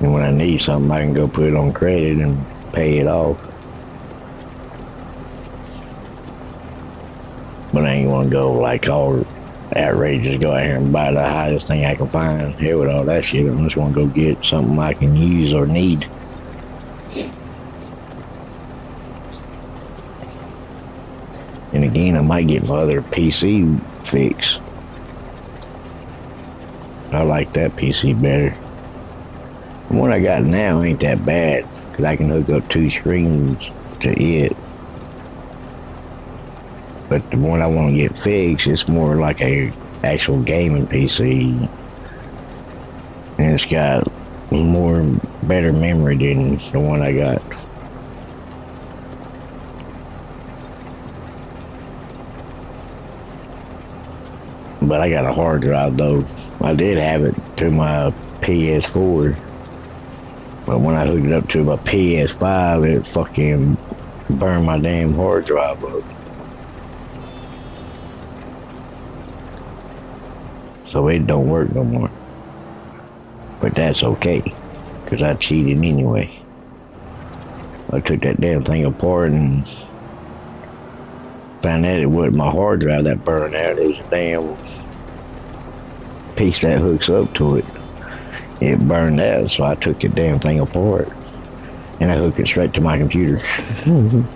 And when I need something, I can go put it on credit and pay it off. But I ain't want to go like all outrageous, go out here and buy the highest thing I can find. Hell with all that shit. I just want to go get something I can use or need. And again, I might get my other PC fixed. I like that PC better. The one I got now ain't that bad, because I can hook up two screens to it. But the one I want to get fixed, it's more like a actual gaming PC. And it's got better memory than the one I got. But I got a hard drive though. I did have it to my ps4. But when I hooked it up to my ps5, it fucking burned my damn hard drive up. So it don't work no more. But that's okay, because I cheated anyway. I took that damn thing apart and found out it wasn't my hard drive that burned out. It was a damn piece that hooks up to it. It burned out, so I took the damn thing apart. And I hooked it straight to my computer. And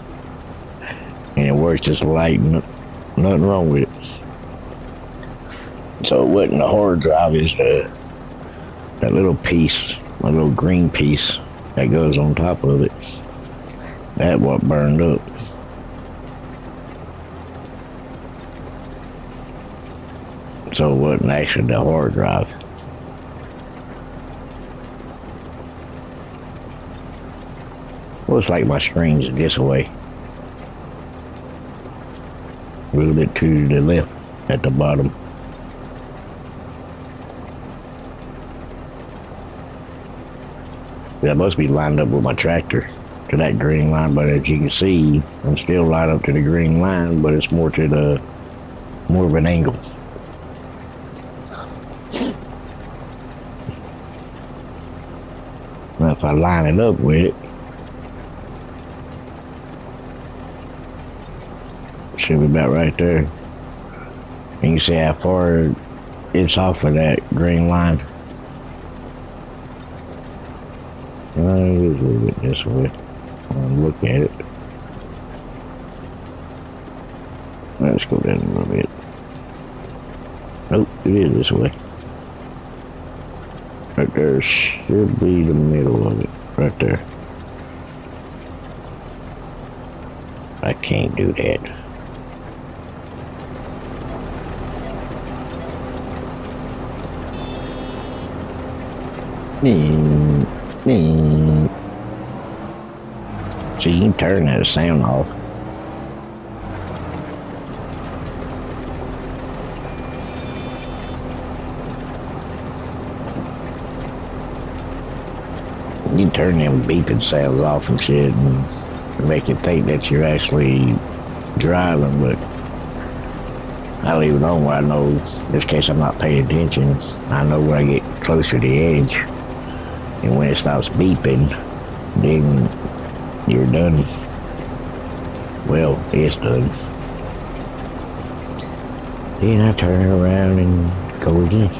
it works just like nothing wrong with it. So it wasn't the hard drive, it's that little piece, my little green piece that goes on top of it. That's what burned up. So it wasn't actually the hard drive. Looks like my screen's this way. A little bit to the left at the bottom. That must be lined up with my tractor to that green line, but as you can see, I'm still lined up to the green line, but it's more of an angle. Now if I line it up with it, should be about right there. And you can see how far it's off of that green line. It is a little bit this way. I'm looking at it. Let's go down a little bit. Nope, it is this way. Right there should be the middle of it. Right there. I can't do that. See, you can turn that sound off. You can turn them beeping sounds off and shit and make it think that you're actually driving, but I leave it on where I know, just in case I'm not paying attention, I know when I get closer to the edge. And when it stops beeping, then you're done. Well, it's done. Then I turn around and go again.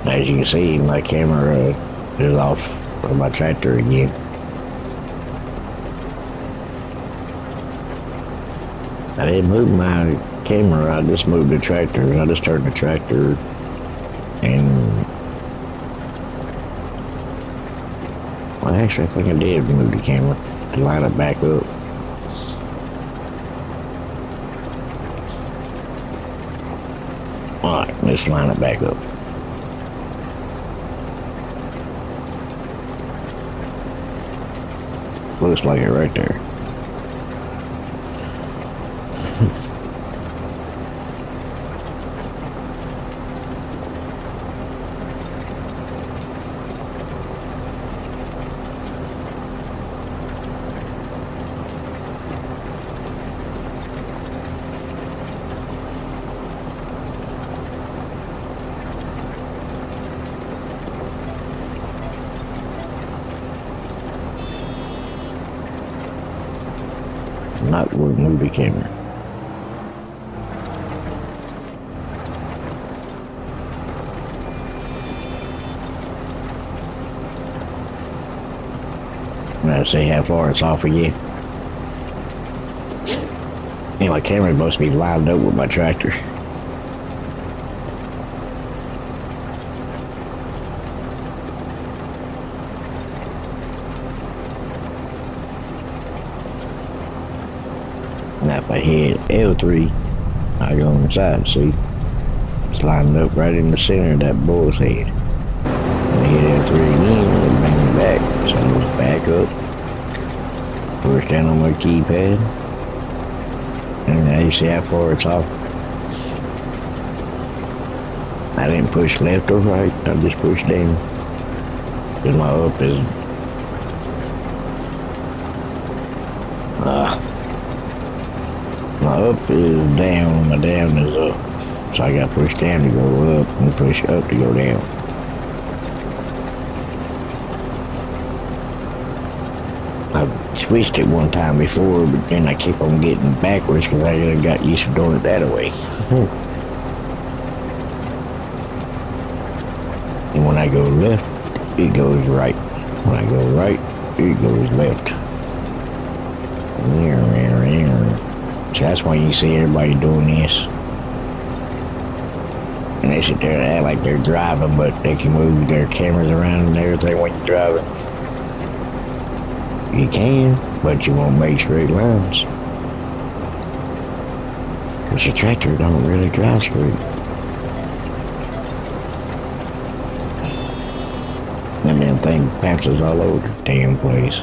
As you can see, my camera is off on my tractor again. I didn't move my camera, I just moved the tractor. I just turned the tractor and... Well, actually, I think I did move the camera to line it back up. Alright, let's line it back up. Looks like it right there. Not with movie camera. Now see how far it's off again. You know, my camera's supposed to be lined up with my tractor. Now if I hit L3, I go on the side, see? It's lined up right in the center of that bull's head. When I hit L3 again, it'll bring me back. So I just back up, push down on my keypad, and now you see how far it's off. I didn't push left or right, I just pushed down. Because my up is... my up is down, my down is up. So I got to push down to go up and push up to go down. I've switched it one time before, but then I keep on getting backwards because I got used to doing it that way. And when I go left, it goes right. When I go right, it goes left. So that's why you see everybody doing this. And they sit there and act like they're driving, but they can move their cameras around and everything when you're driving. You can, but you won't make straight lines. Because the tractor don't really drive straight. And then thing bounces all over the damn place.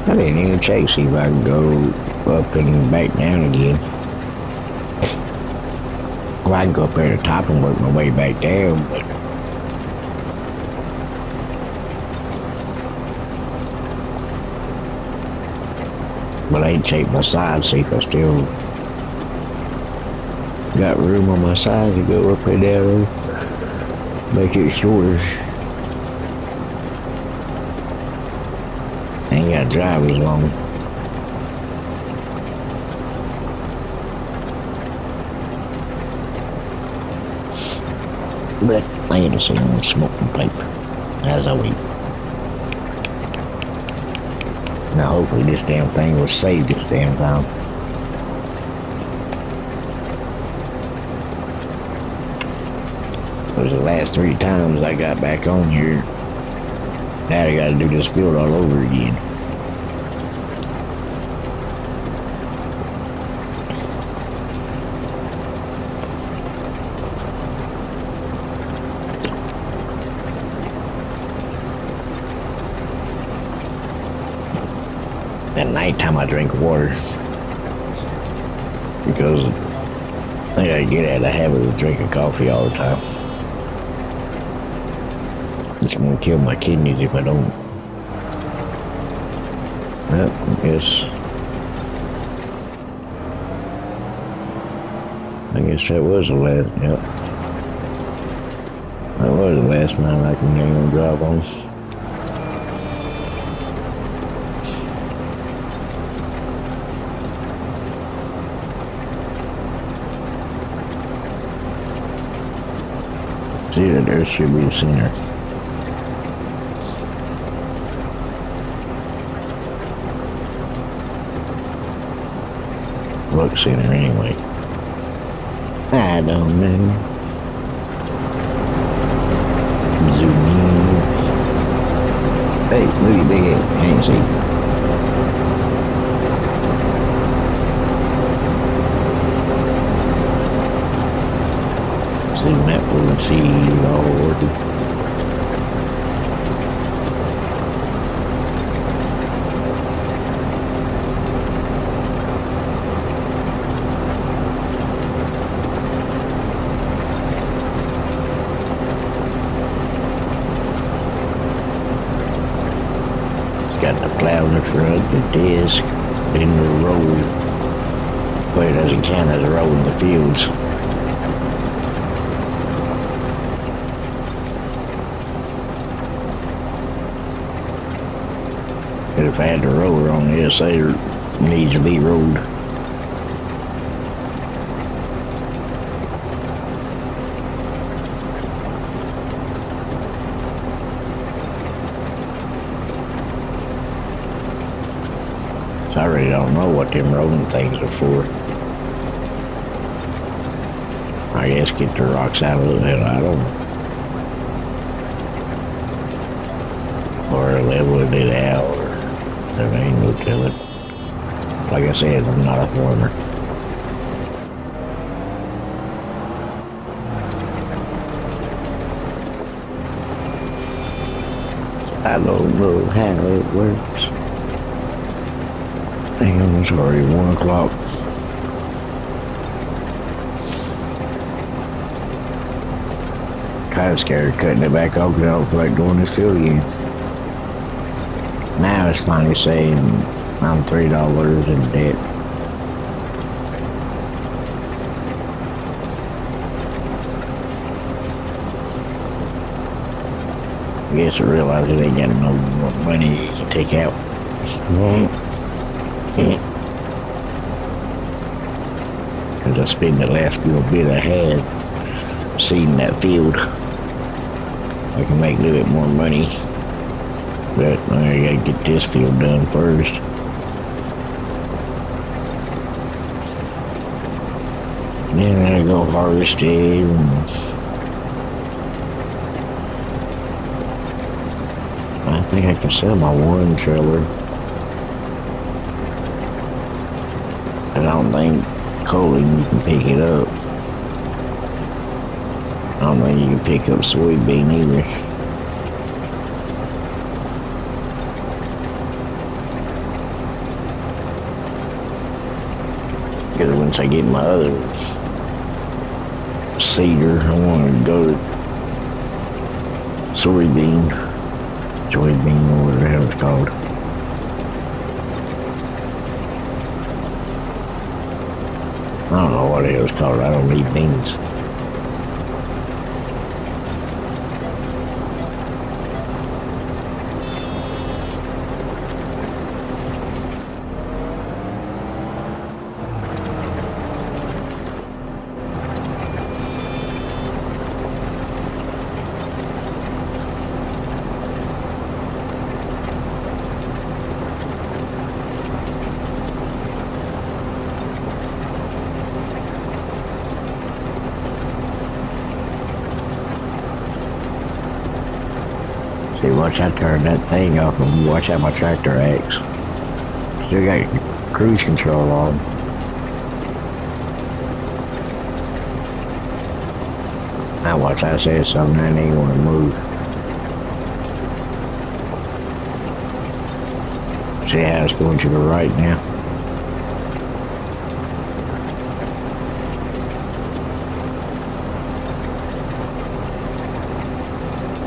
I didn't even check, see if I can go up and back down again. Well, I can go up there at the top and work my way back down, but I ain't checked my side, see if I still got room on my side to go up and down, make it shorter. I ain't gotta drive as long. But I ain't seen one smoking pipe as I wait. Now hopefully this damn thing will save this damn time. Because the last 3 times I got back on here, now I gotta do this field all over again. At nighttime I drink water because I gotta get out of the habit of drinking coffee all the time. It's gonna kill my kidneys if I don't. Well, I guess that was the last, yep. That was the last night I can get on drive on. See that there should be the center. Look center anyway. I don't know. Zoom in. Hey, look at big head. Can't see. Zoom that blue and see all working. Got the plow in the front, the disc, then the road, but it doesn't count as a road in the fields. But if I had the roller on the SA, it needs to be rolled. So I really don't know what them rolling things are for. I guess get the rocks out of the hell, I don't know. Or level it out, or there ain't no telling. Like I said, I'm not a farmer. I don't know how it works. Damn, it's already 1 o'clock. Kinda scared of cutting it back off because I don't feel like doing this field again. Now it's finally saying I'm $3 in debt. I guess I realize it ain't got no more money you can take out. Because I spent the last little bit I had seeding that field. I can make a little bit more money. But I gotta get this field done first. Then I go harvest it. I think I can sell my 1 trailer. I don't think Colin, you can pick it up. I don't think you can pick up soybean either. Because once I get my other seeder, I want to go to soybean, or whatever the hell it's called. I don't know what the hell it's called. I don't need beans. watch, I turned that thing off and watch how my tractor acts. Still got cruise control on. Now watch, I said something I ain't want to move. See how it's going to the right now?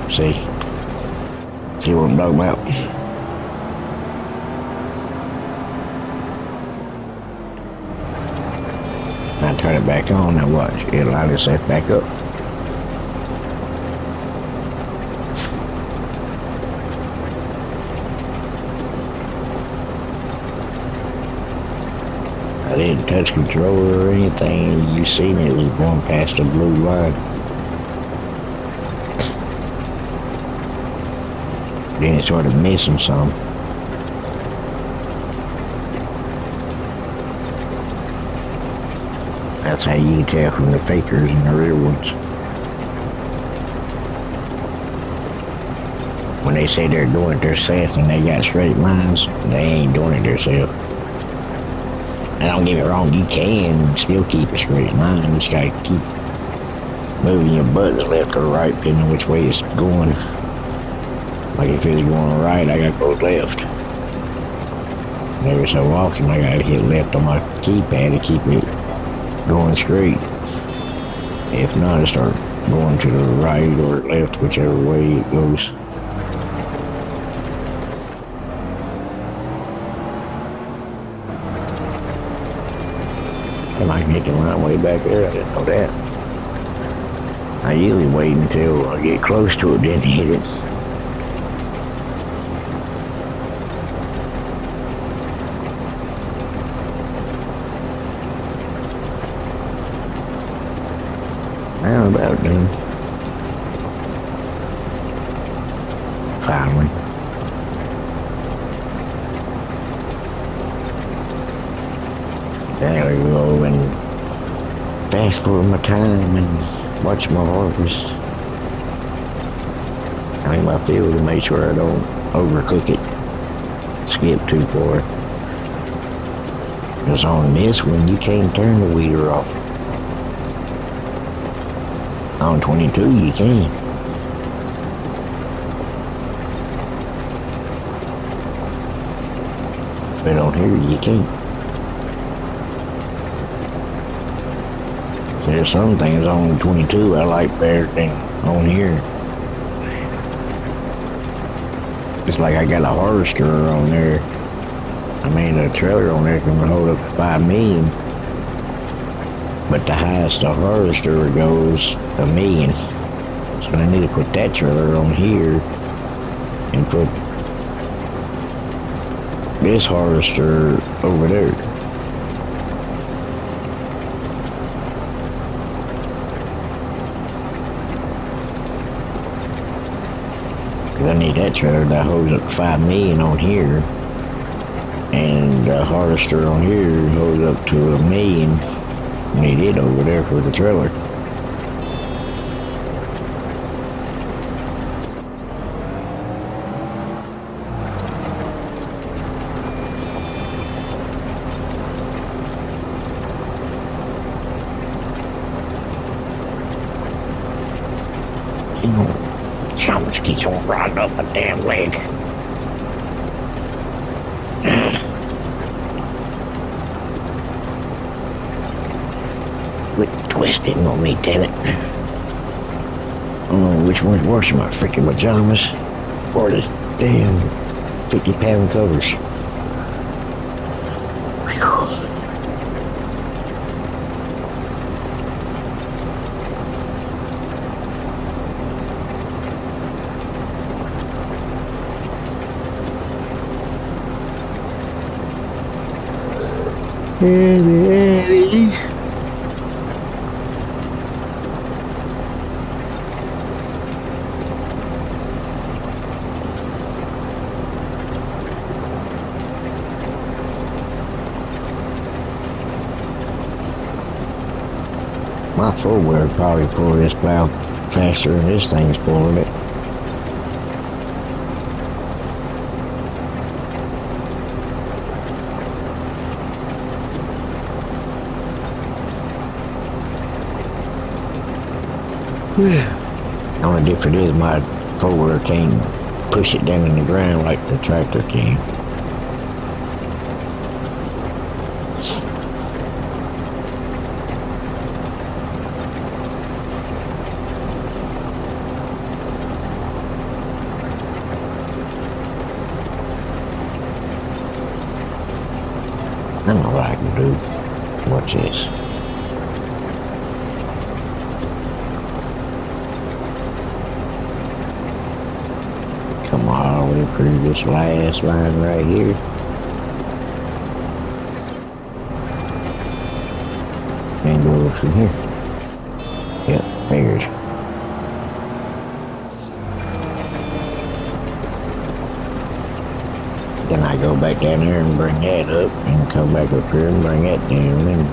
See what I'm talking about? Now turn it back on, now watch, it'll line itself back up. I didn't touch controller or anything. You seen it was going past the blue line. Then it started missing some. That's how you can tell from the fakers and the real ones. When they say they're doing it themselves and they got straight lines, they ain't doing it themselves. And don't get me wrong, you can still keep a straight line. You just gotta keep moving your buttons left or right, depending on which way it's going. Like if it's going right, I gotta go left. And every so often, I gotta hit left on my keypad to keep it going straight. If not, I start going to the right or left, whichever way it goes. I might get the line way back there, I didn't know that. I usually wait until I get close to it, then hit it. How about done? Finally. There we go, and fast forward my time and watch my harvest. I in my field to make sure I don't overcook it, skip too far. Because on this one, you can't turn the weeder off. On 22, you can. But on here, you can't. There's some things on 22 I like better than on here. It's like I got a harvester on there. I mean, a trailer on there can hold up to 5 million. But the highest the harvester goes, $1 million. So I need to put that trailer on here and put this harvester over there. Cause I need that trailer that holds up to 5 million on here, and the harvester on here holds up to $1 million. Need it over there for the trailer. You know, challenge keeps on riding up my damn leg. Quit twisting on me, damn it. I don't know which one's worse, my freaking pajamas or the damn 50-pound covers. Heavy. My four-wheeler probably pull this plow faster than this thing's pulling it. The only difference is my four-wheeler can't push it down in the ground like the tractor can. I don't know what I can do. Watch this. Come all the way through this last line right here. And go from here. Yep, figured. Then I go back down there and bring that up, and come back up here and bring that down, and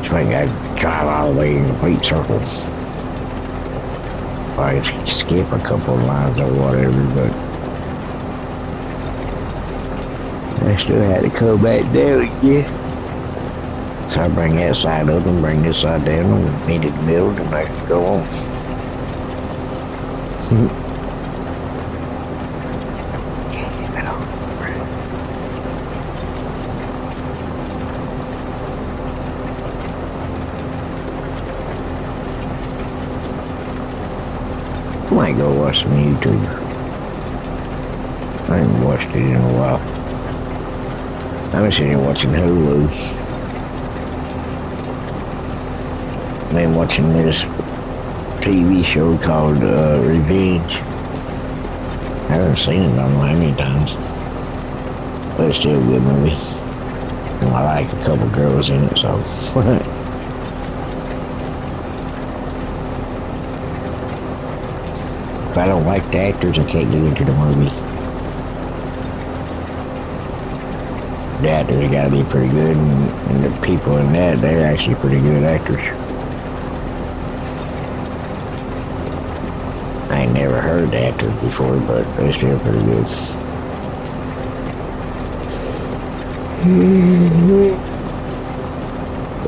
so I gotta drive all the way in complete circles. I skip a couple of lines or whatever, but I still had to come back down again. So I bring that side up and bring this side down and meet in the middle, and I can go on. I might go watch some YouTube. I haven't watched it in a while. I've been sitting here watching Hulu. I've been watching this TV show called Revenge. I haven't seen it I don't know how many times. But it's still a good movie. And I like a couple girls in it, so. If I don't like the actors, I can't get into the movie. The actors gotta be pretty good, and the people in that, they're actually pretty good actors. I ain't never heard the actors before, but they're still pretty good.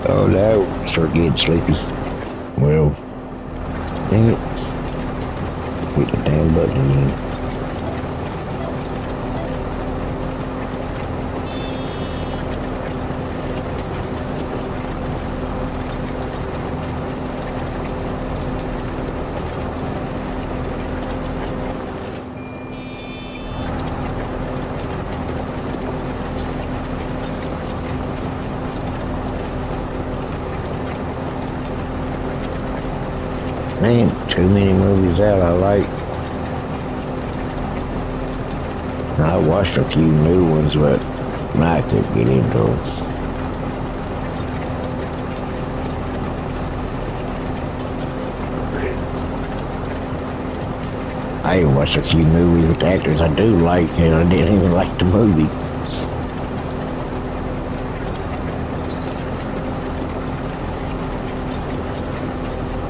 Oh no, start getting sleepy. Well, dang it. Hit the damn button again. Man, too many movies out I like. I watched a few new ones, but I couldn't get into them. I even watched a few movies with actors I do like, and I didn't even like the movie.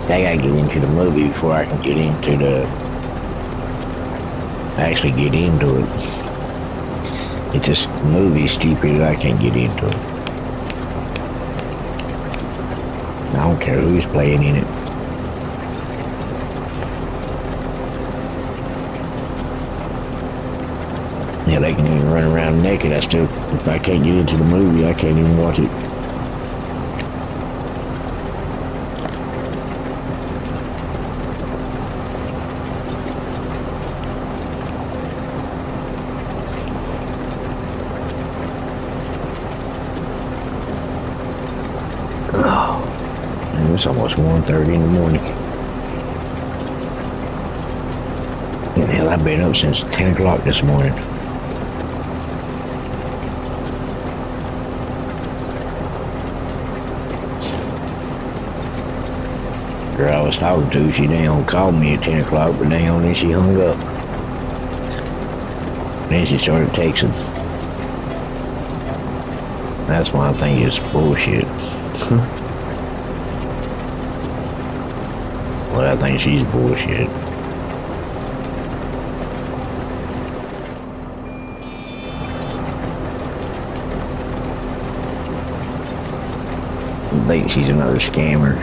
I gotta get into the movie before I can get into actually get into it. It's just the movie's stupid, I can't get into it. I don't care who's playing in it. Yeah, they can even run around naked. If I can't get into the movie, I can't even watch it. It's almost 1:30 in the morning. And hell, I've been up since 10 o'clock this morning. Girl I was talking to, she didn't call me at 10 o'clock, but then she hung up. Then she started texting. That's why I think it's bullshit. Well, I think she's bullshit. think she's another scammer.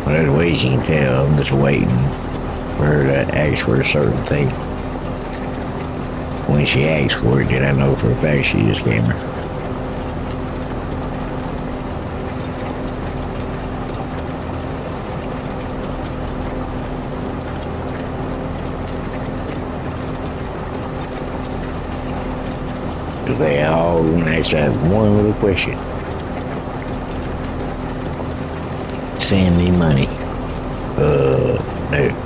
But there's ways you can tell. I'm just waiting for her to ask for a certain thing. When she asks for it, then I know for a fact she's a scammer. Because they all want to ask that one little question. Send me money. No.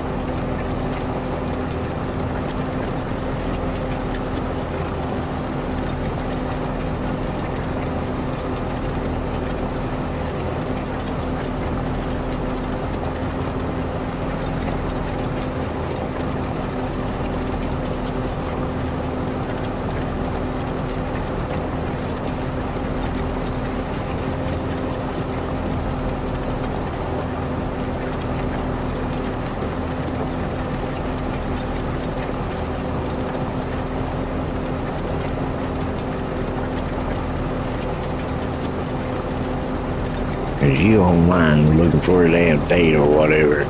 Cause you online looking for a damn date or whatever,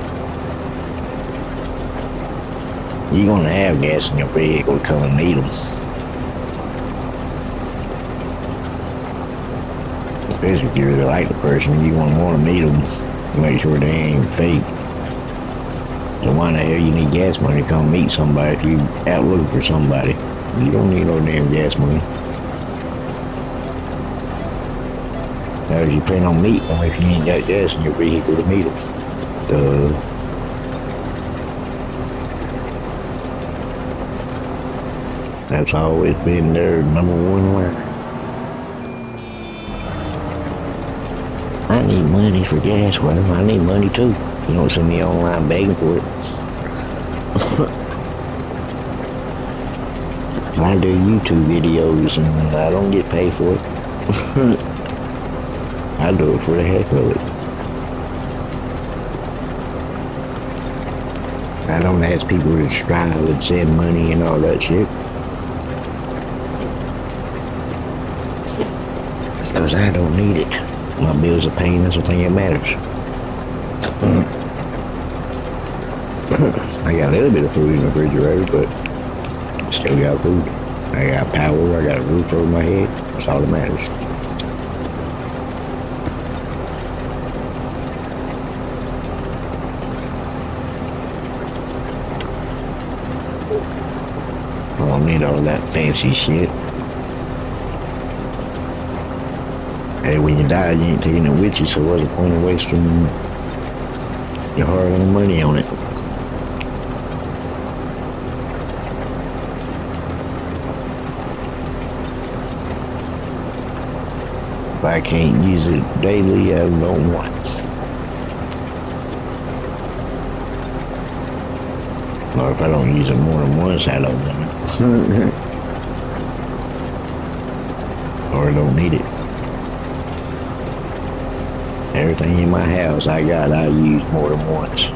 you're gonna have gas in your vehicle to come and meet them. Especially if you really like the person, you want to meet them, make sure they ain't fake. So why the hell you need gas money to come meet somebody if you out looking for somebody? You don't need no damn gas money. Now, if you plan on meeting them, if you ain't got gas in your vehicle to meet them, that's always been their number one line. I need money for gas. Well, I need money too. You don't send me online begging for it. I do YouTube videos and I don't get paid for it. I do it for the heck of it. I don't ask people to strive and send money and all that shit. Because I don't need it. My bills are paying, that's the thing that matters. I got a little bit of food in the refrigerator, but still got food. I got power, I got a roof over my head. That's all that matters. I don't need all that fancy shit. Hey, when you die, you ain't taking it with you, so what's the point of wasting your hard-earned money on it? If I can't use it daily, I don't want it. Or if I don't use it more than once, I don't want it. Or I don't need it. Everything in my house I use more than once.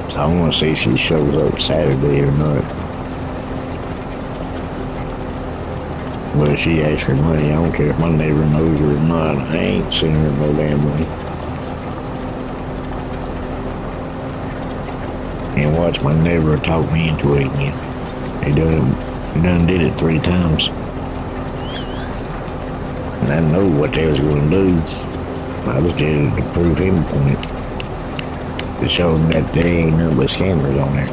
I don't want to see if she shows up Saturday or not. But if she asks for money, I don't care if my neighbor knows her or not. I ain't sending her no damn money. And watch my neighbor talk me into it again. He done did it 3 times. I know what they was gonna do. I was there to prove him a point. To show them that there ain't nothing but scammers on there.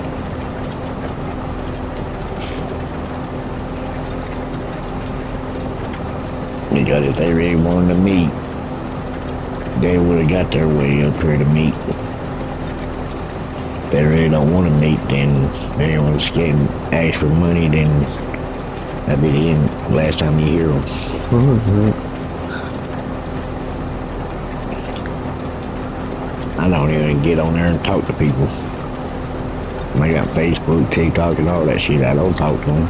Because if they really wanted to meet, they would have got their way up here to meet. If they really don't want to meet, then everyone's getting asked for money, then that'd be the end. Last time you hear them. I don't even get on there and talk to people. I got Facebook, TikTok, and all that shit. I don't talk to them.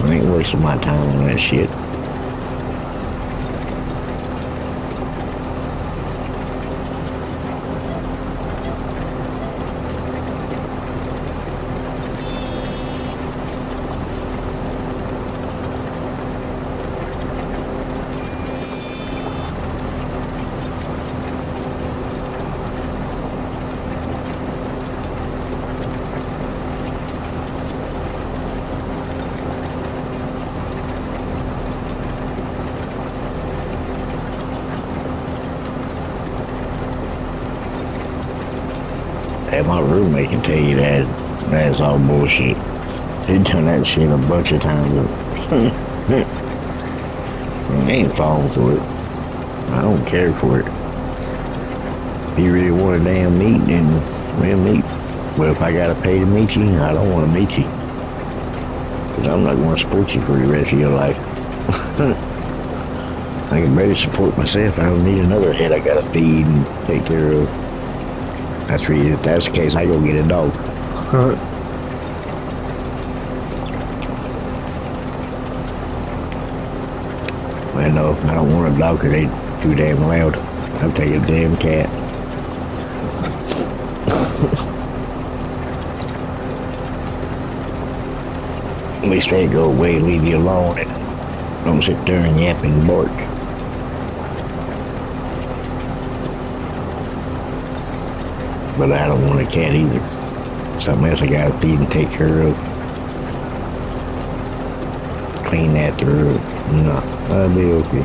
I ain't wasting my time on that shit. And my roommate can tell you that that's all bullshit. He done that shit a bunch of times. I ain't falling for it. I don't care for it. If you really want a damn meet, then we'll meet. But if I gotta pay to meet you, I don't want to meet you. Because I'm not going to support you for the rest of your life. I can better support myself. I don't need another head I gotta feed and take care of. That's for you. If that's the case, I go get a dog. Well, no, I don't want a dog because they too damn loud. I'll take a damn cat. At least they go away, leave you alone, and don't sit there and yap and bark. But I don't want a cat either. Something else I gotta feed and take care of. Clean after her. No, I'll be okay.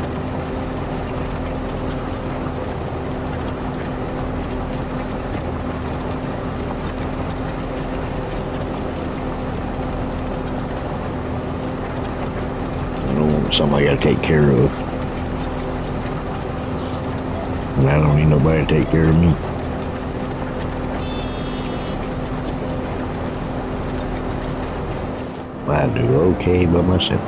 I don't want something I gotta take care of. And I don't need nobody to take care of me. I do okay by myself.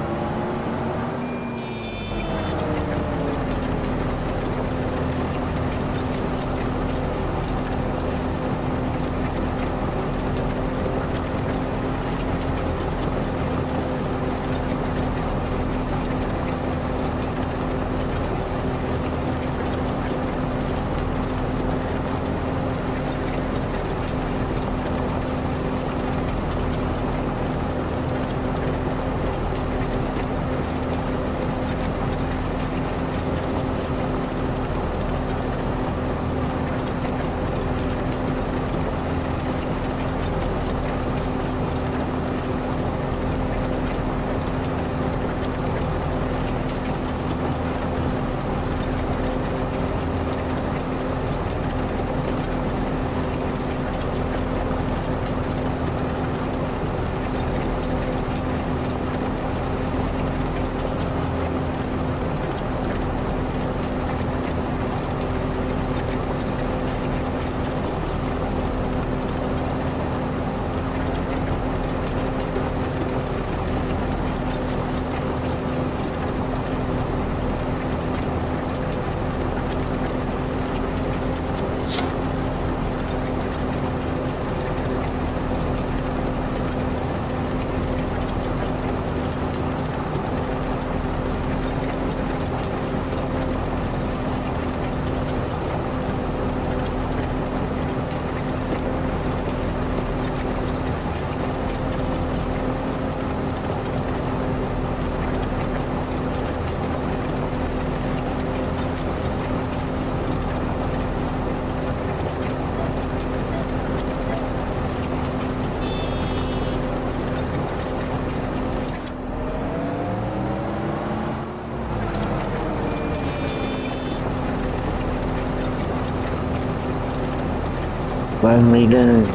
Finally done.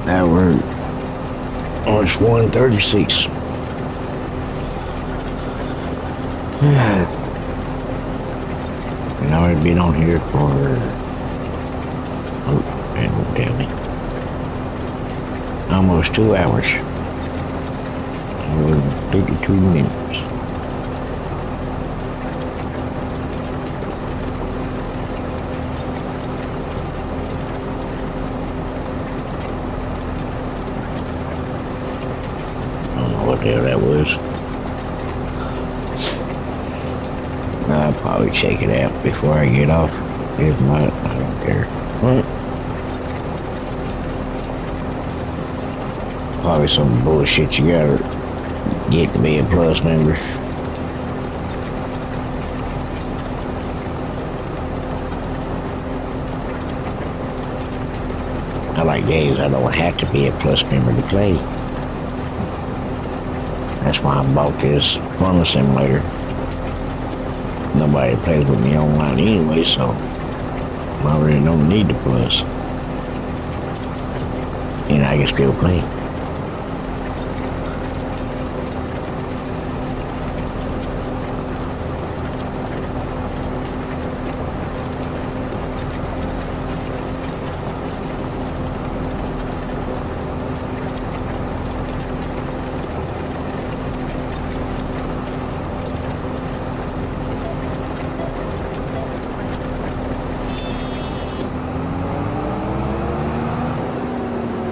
Hour. Oh, it's 1:36. And I've been on here for, oh, and won't tell me, almost 2 hours. 52 minutes. I don't know what the hell that was. I'll probably check it out before I get off. If not, I don't care. What? Probably some bullshit you gotta get to be a plus member. I like games I don't have to be a plus member to play. That's why I bought this Fun Simulator. Nobody plays with me online anyway, so I really don't need the plus. And I can still play.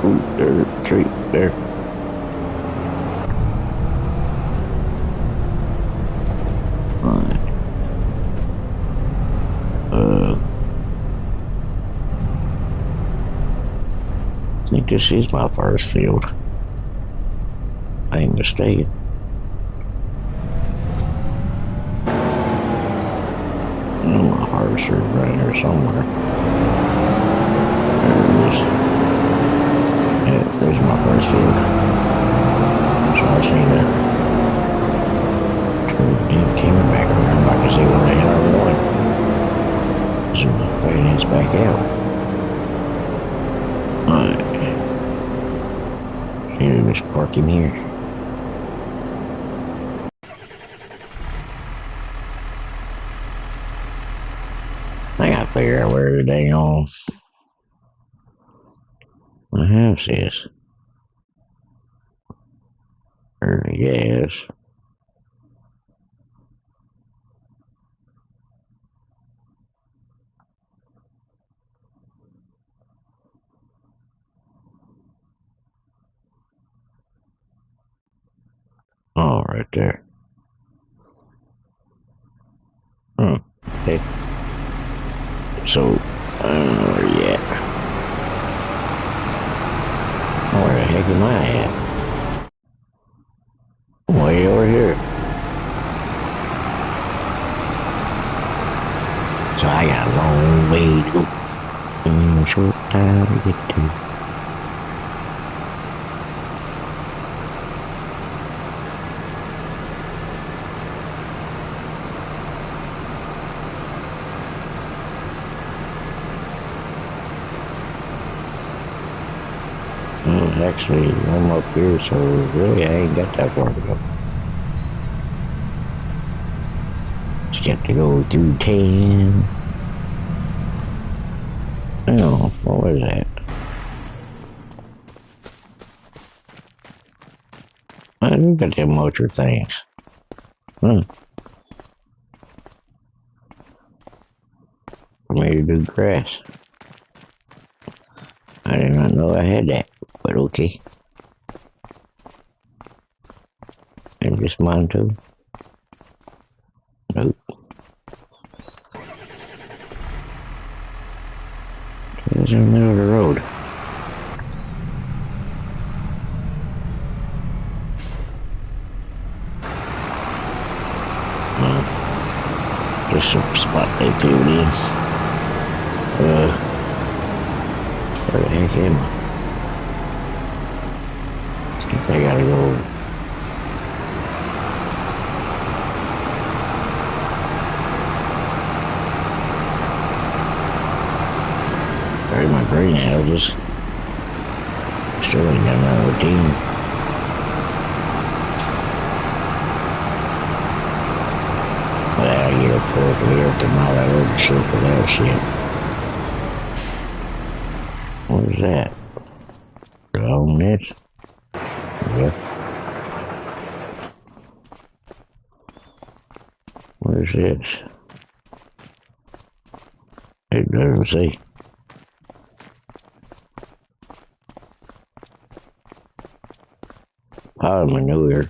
Ooh, there's a tree there. Alright. I think this is my first field. I ain't mistaken. I know my harvester's right here somewhere. There it is. Yeah, there's my first field. So I seen that. Turn the damn camera back around so I can see what the hell I'm doing. Zoom the finance back out. Alright. Here, just park him here. I gotta figure out where the dang on my house is. Or yes. Oh, right there. Okay. So, I don't know where you at. Where the heck am I at? Way over here. So I got a long way to go. And a short time to get to. Well, actually, I'm up here, so really I ain't got that far to go. Just got to go through 10. Oh, what was that? I look at them motor things. For me to do grass. I did not know I had that, but okay. And just mine too. Nope. It's in the middle of the road. Just some spot they filled in. Where the heck am I? I think I gotta go. There's my greenhouses. Still ain't got another team. Well, I get a forklift and all that other shit for that shit. What is that? On this? Yeah. What is this? It doesn't say. Pile manure.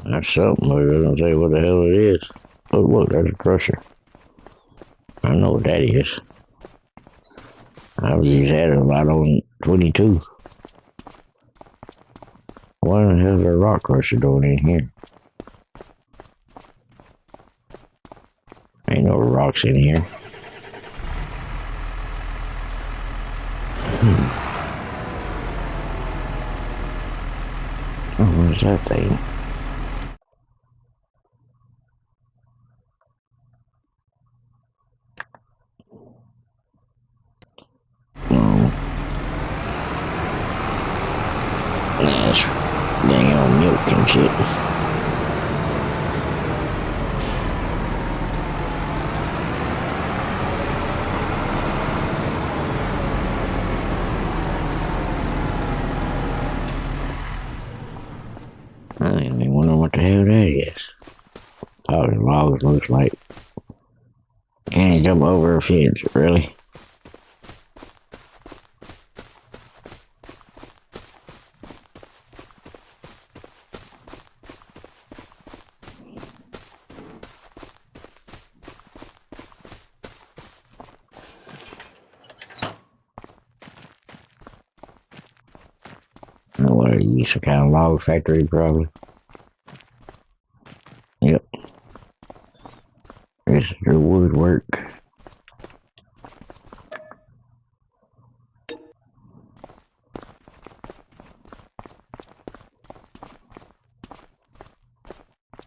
That's something, but it doesn't say what the hell it is. Oh, look, there's a crusher. I know what that is. I was used that a lot on 22. Why the hell is a rock crusher doing in here? Ain't no rocks in here. Oh, what is that thing? That's dang old milk and shit. I ain't wondering what the hell that is. Oh, the logs looks like. Can't jump over a fence, really? What are you, some kind of log factory, probably? Yep. This is your woodwork.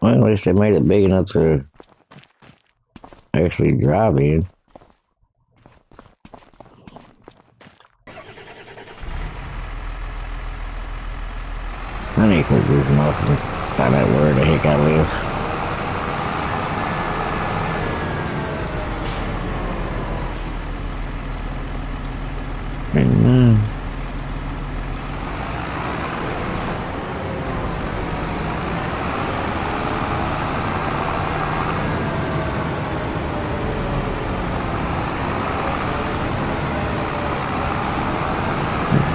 Well, at least they made it big enough to actually drive in. I need to quit goofing off and find out where the heck I live. And,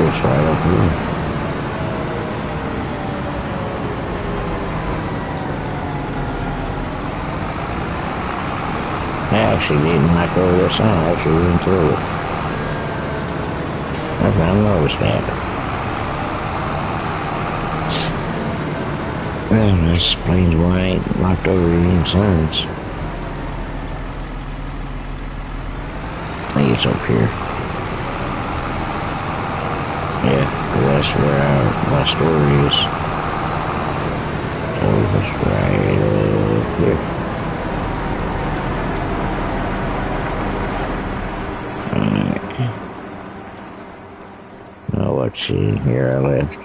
it's right up here. I actually didn't knock over this sign. I actually went through it. I noticed that. Well, that explains why I ain't knocked over any signs. I think it's up here. Yeah, that's where my store is. So it's right up here. Now let's see, here I left.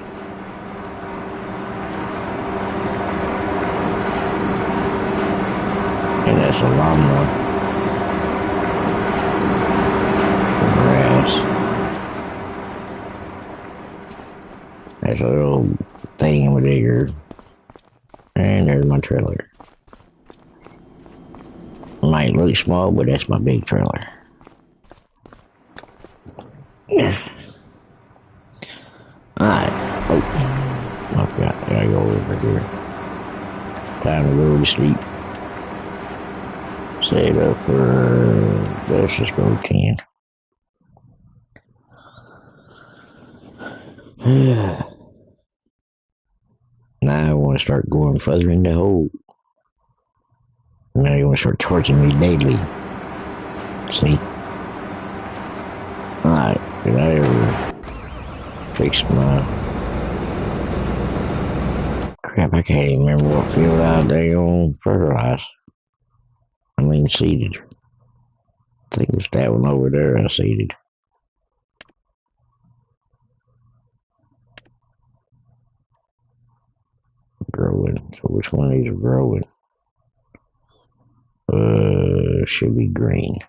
And that's a lawnmower. For grass. That's a little thingamajigger. And there's my trailer. Might look small, but that's my big trailer. Alright. Oh, I forgot. I gotta go over here. Time to go to sleep. Set it up for. Let's just go 10. Now I want to start going further in the hole. Now you want to start torching me daily. See? Alright, did I ever fix my... Crap, I can't even remember what field out there on fertilized. I mean seeded. I think it's that one over there I seeded. Growing. So which one of these are growing? Should be green.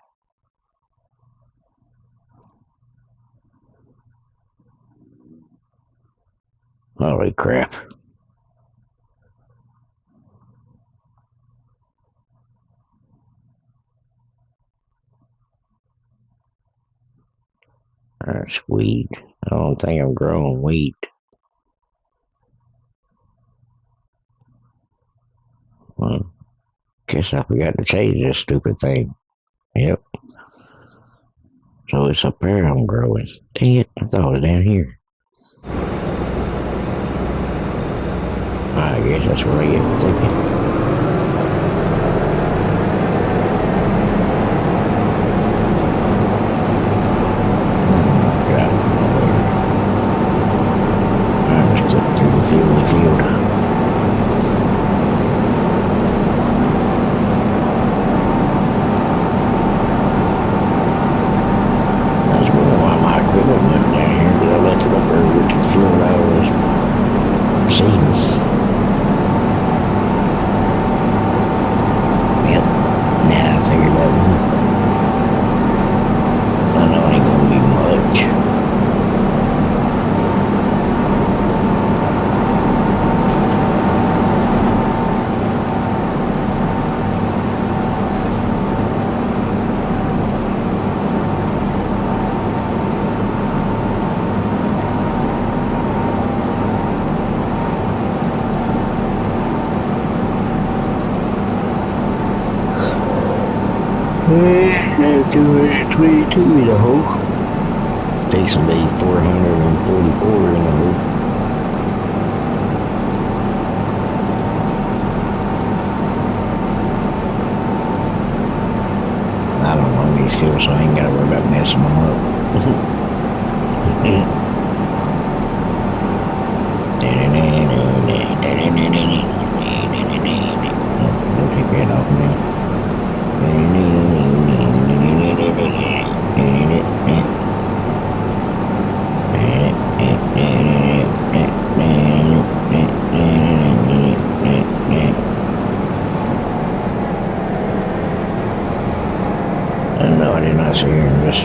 Holy crap. That's wheat. I don't think I'm growing wheat. Well, guess I forgot to change this stupid thing. Yep. So it's up there I'm growing. Dang it, I thought it was down here. I guess that's what I get for thinking. Well, 222 in the hole. Takes some be 444 in the hole. I don't know these hills, so I ain't gotta worry about messing them up. Don't take that off now. No, I did not see her in this.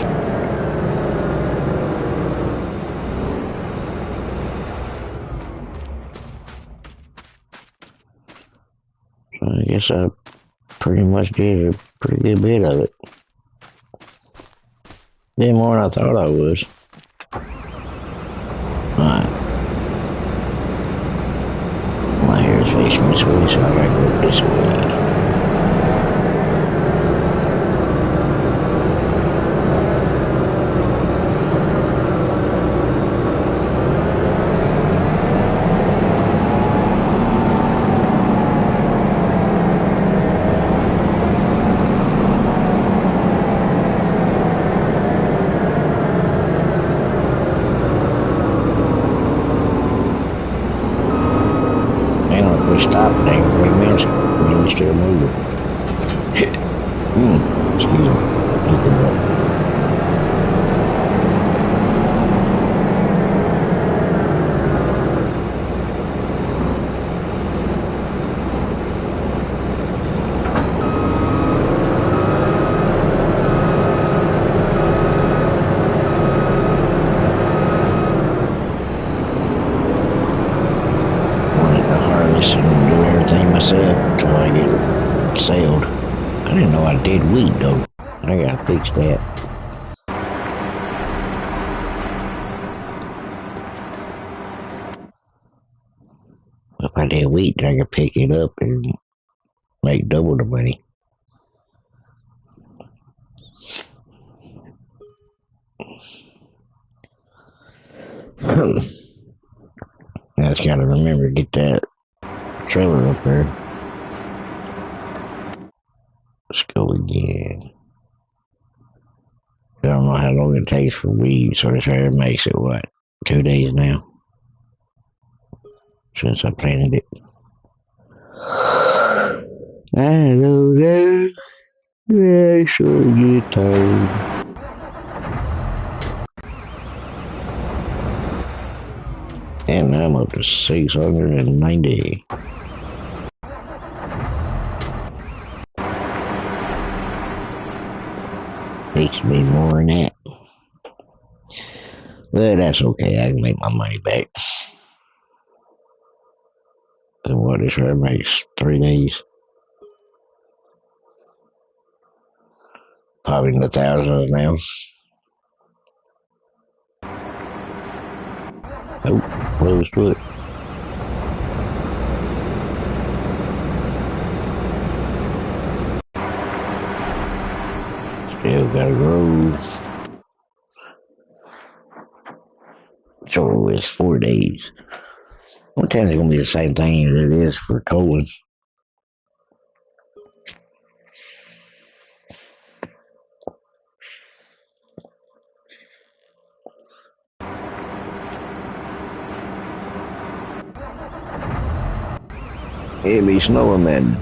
So I guess I pretty much did a pretty good bit of it. Did more than I thought I was. Alright. My hair is facing this way, so I gotta go this way. We stopped there 3 minutes and we still moving. Excuse me. Look at that. And do everything myself until I get it sailed. I didn't know I did wheat though. I gotta fix that. If I did wheat, I could pick it up and make double the money. just gotta remember to get that trailer up there. Let's go again. I don't know how long it takes for weed, so this here makes it what? 2 days now since I planted it. I know that. Yeah, sure get tired. And I'm up to 690. Takes me more than that. Well, that's okay. I can make my money back. And what this here makes 3 days. Probably in the thousands now. Oh, close to it. Still gotta grow. So it's 4 days. One time it's gonna be the same thing as it is for colon. It be snowing, man.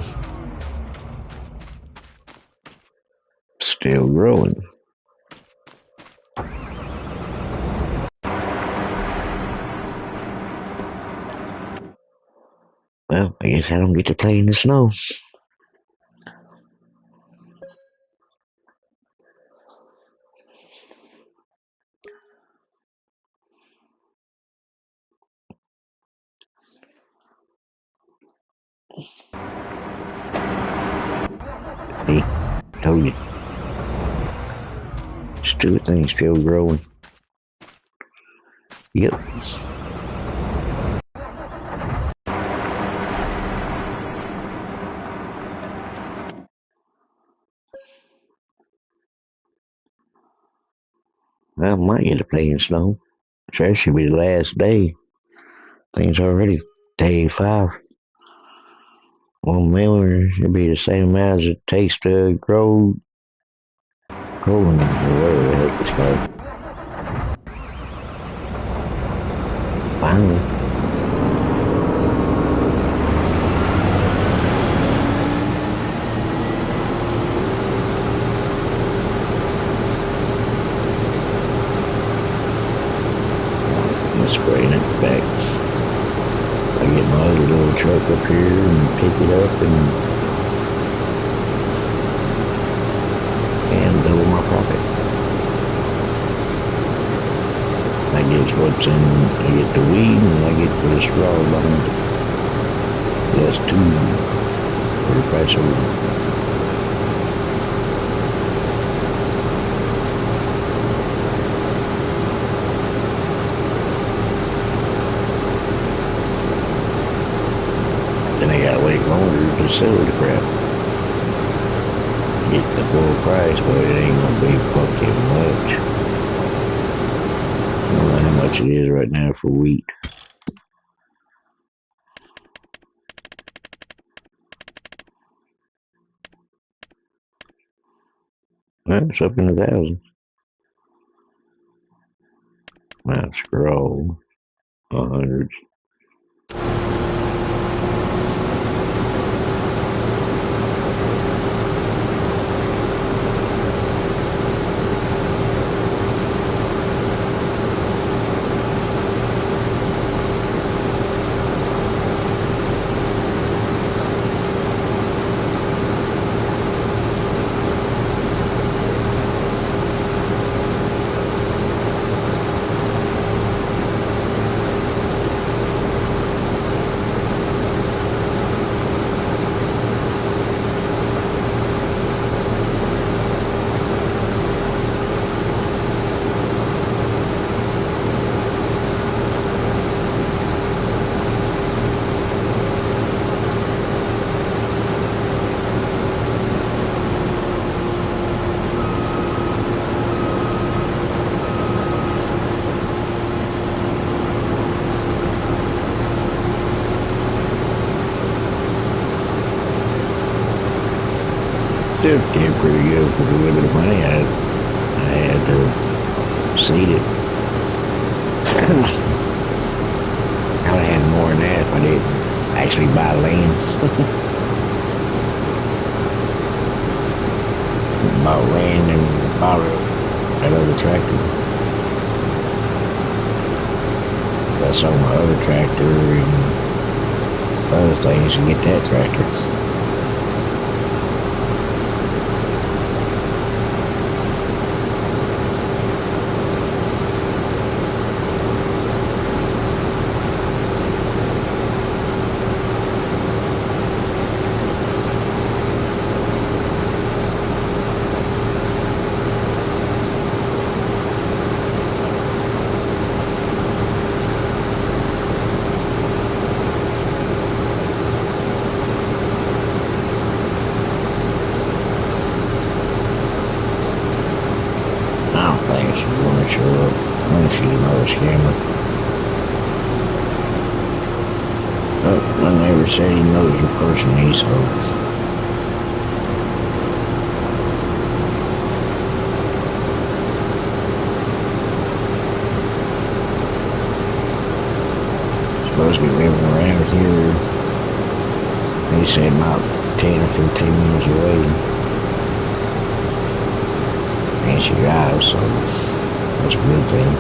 Still growing. Well, I guess I don't get to play in the snow. See, told you. Stupid thing still growing. Yep. I might get to play in snow. So that should be the last day. Things already day 5. One mailer should be the same amount as it takes to grow growing or whatever the heck it's called. Finally. I'm spraying it back. I get my other little truck up here and pick it up and double my profit. I get what's in, I get the weed and I get the straw behind it. That's 2 for the price of 1. Then I gotta wait longer to sell the crap. Get the full price, but it ain't gonna be fucking much. I don't know how much it is right now for wheat. Well, it's up in the thousands. Now scroll 100s. Did pretty good for the little bit of money I had to seed it. I would have had more than that if I didn't actually buy land. Bought land and bought that other tractor. I sold my other tractor and other things to get that tractor. Said he knows your person he's hoping. Supposed to be living around here. He said about 10 or 15 minutes away. And she drives, so that's a good thing.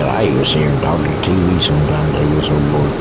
I used to see her talking to TV sometimes. I was so bored.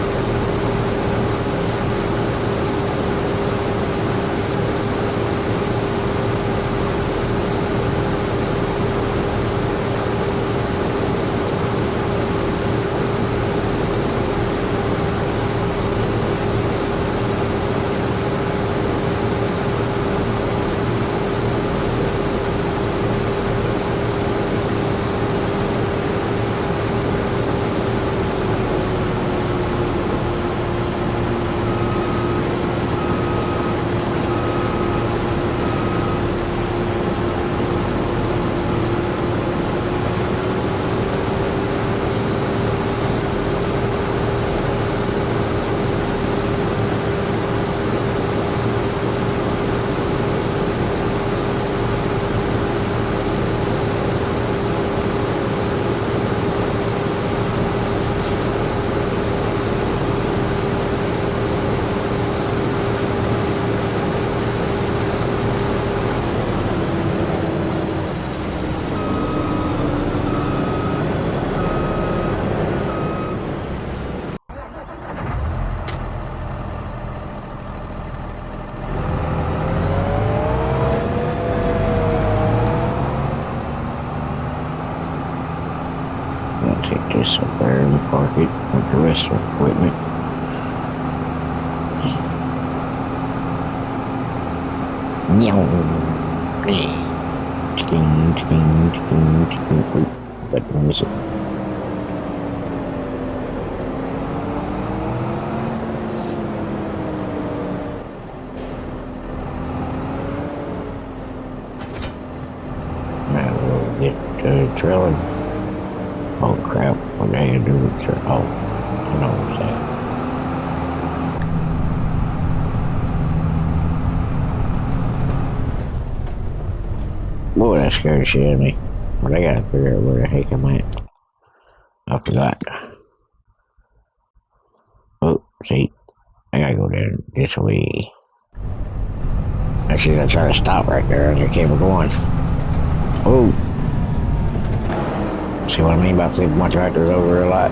Take this up there and park it with the rest of the equipment. But miss it. Now we'll get trailing. Oh crap, what are you doing with your, oh, I know what's that. Boy, that scared the shit out of me. But I gotta figure out where the heck I'm at. I forgot. Oh, see, I gotta go down this way. I should have tried to stop right there as I kept going. Oh. See what I mean by flipping my tractors over a lot?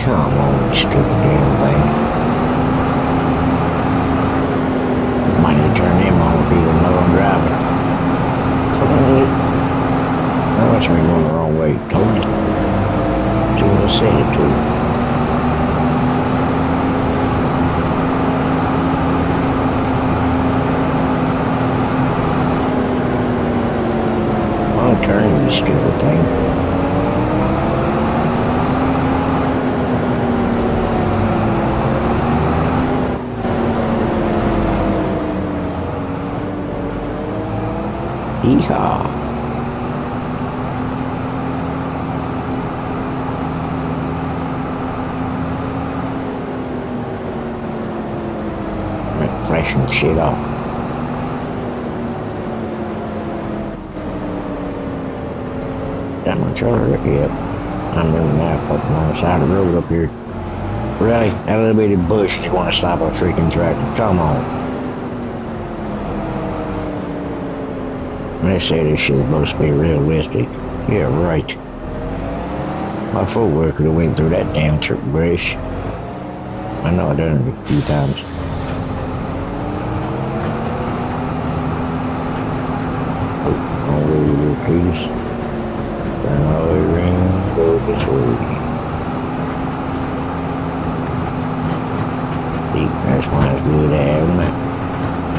Come on, stupid damn thing. Might need to turn the going the wrong way. Told you. See what I said it to. Long turn, you stupid thing. Yeehaw. Freshen shit up. Got my trailer up yet. I'm doing that up on the side of the road up here. Really? That little bitty bush is going to stop a freaking tractor. Come on. They say this shit is supposed to be realistic. Yeah, right. My footwork could have went through that damn brush. I know I've done it a few times. Oh, little trees. Turn all the way around, go this way. See, that's why it's good to have them.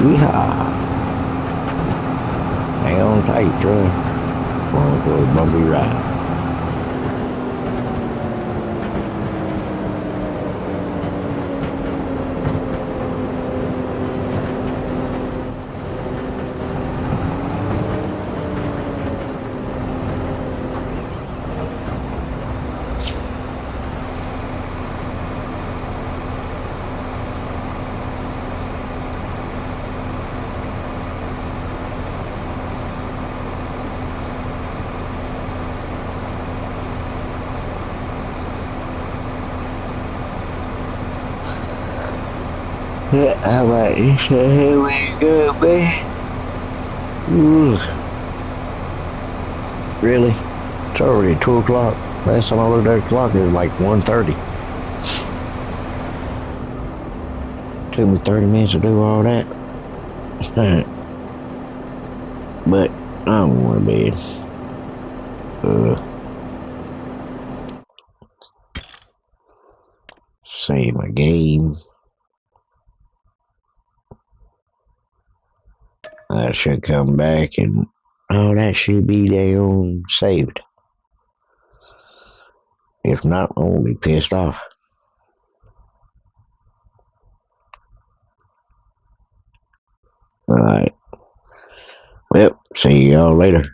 Yeehaw! Hang on tight, Troy. Going for a bumpy ride. How about this? Here we go, man. Ooh. Really? It's already 2 o'clock. Last time I looked at the clock, it was like 1:30. Took me 30 minutes to do all that. But I'm going to bed. Save my game. I should come back and all that should be down saved. If not, I'll be pissed off. Alright. Well, see y'all later.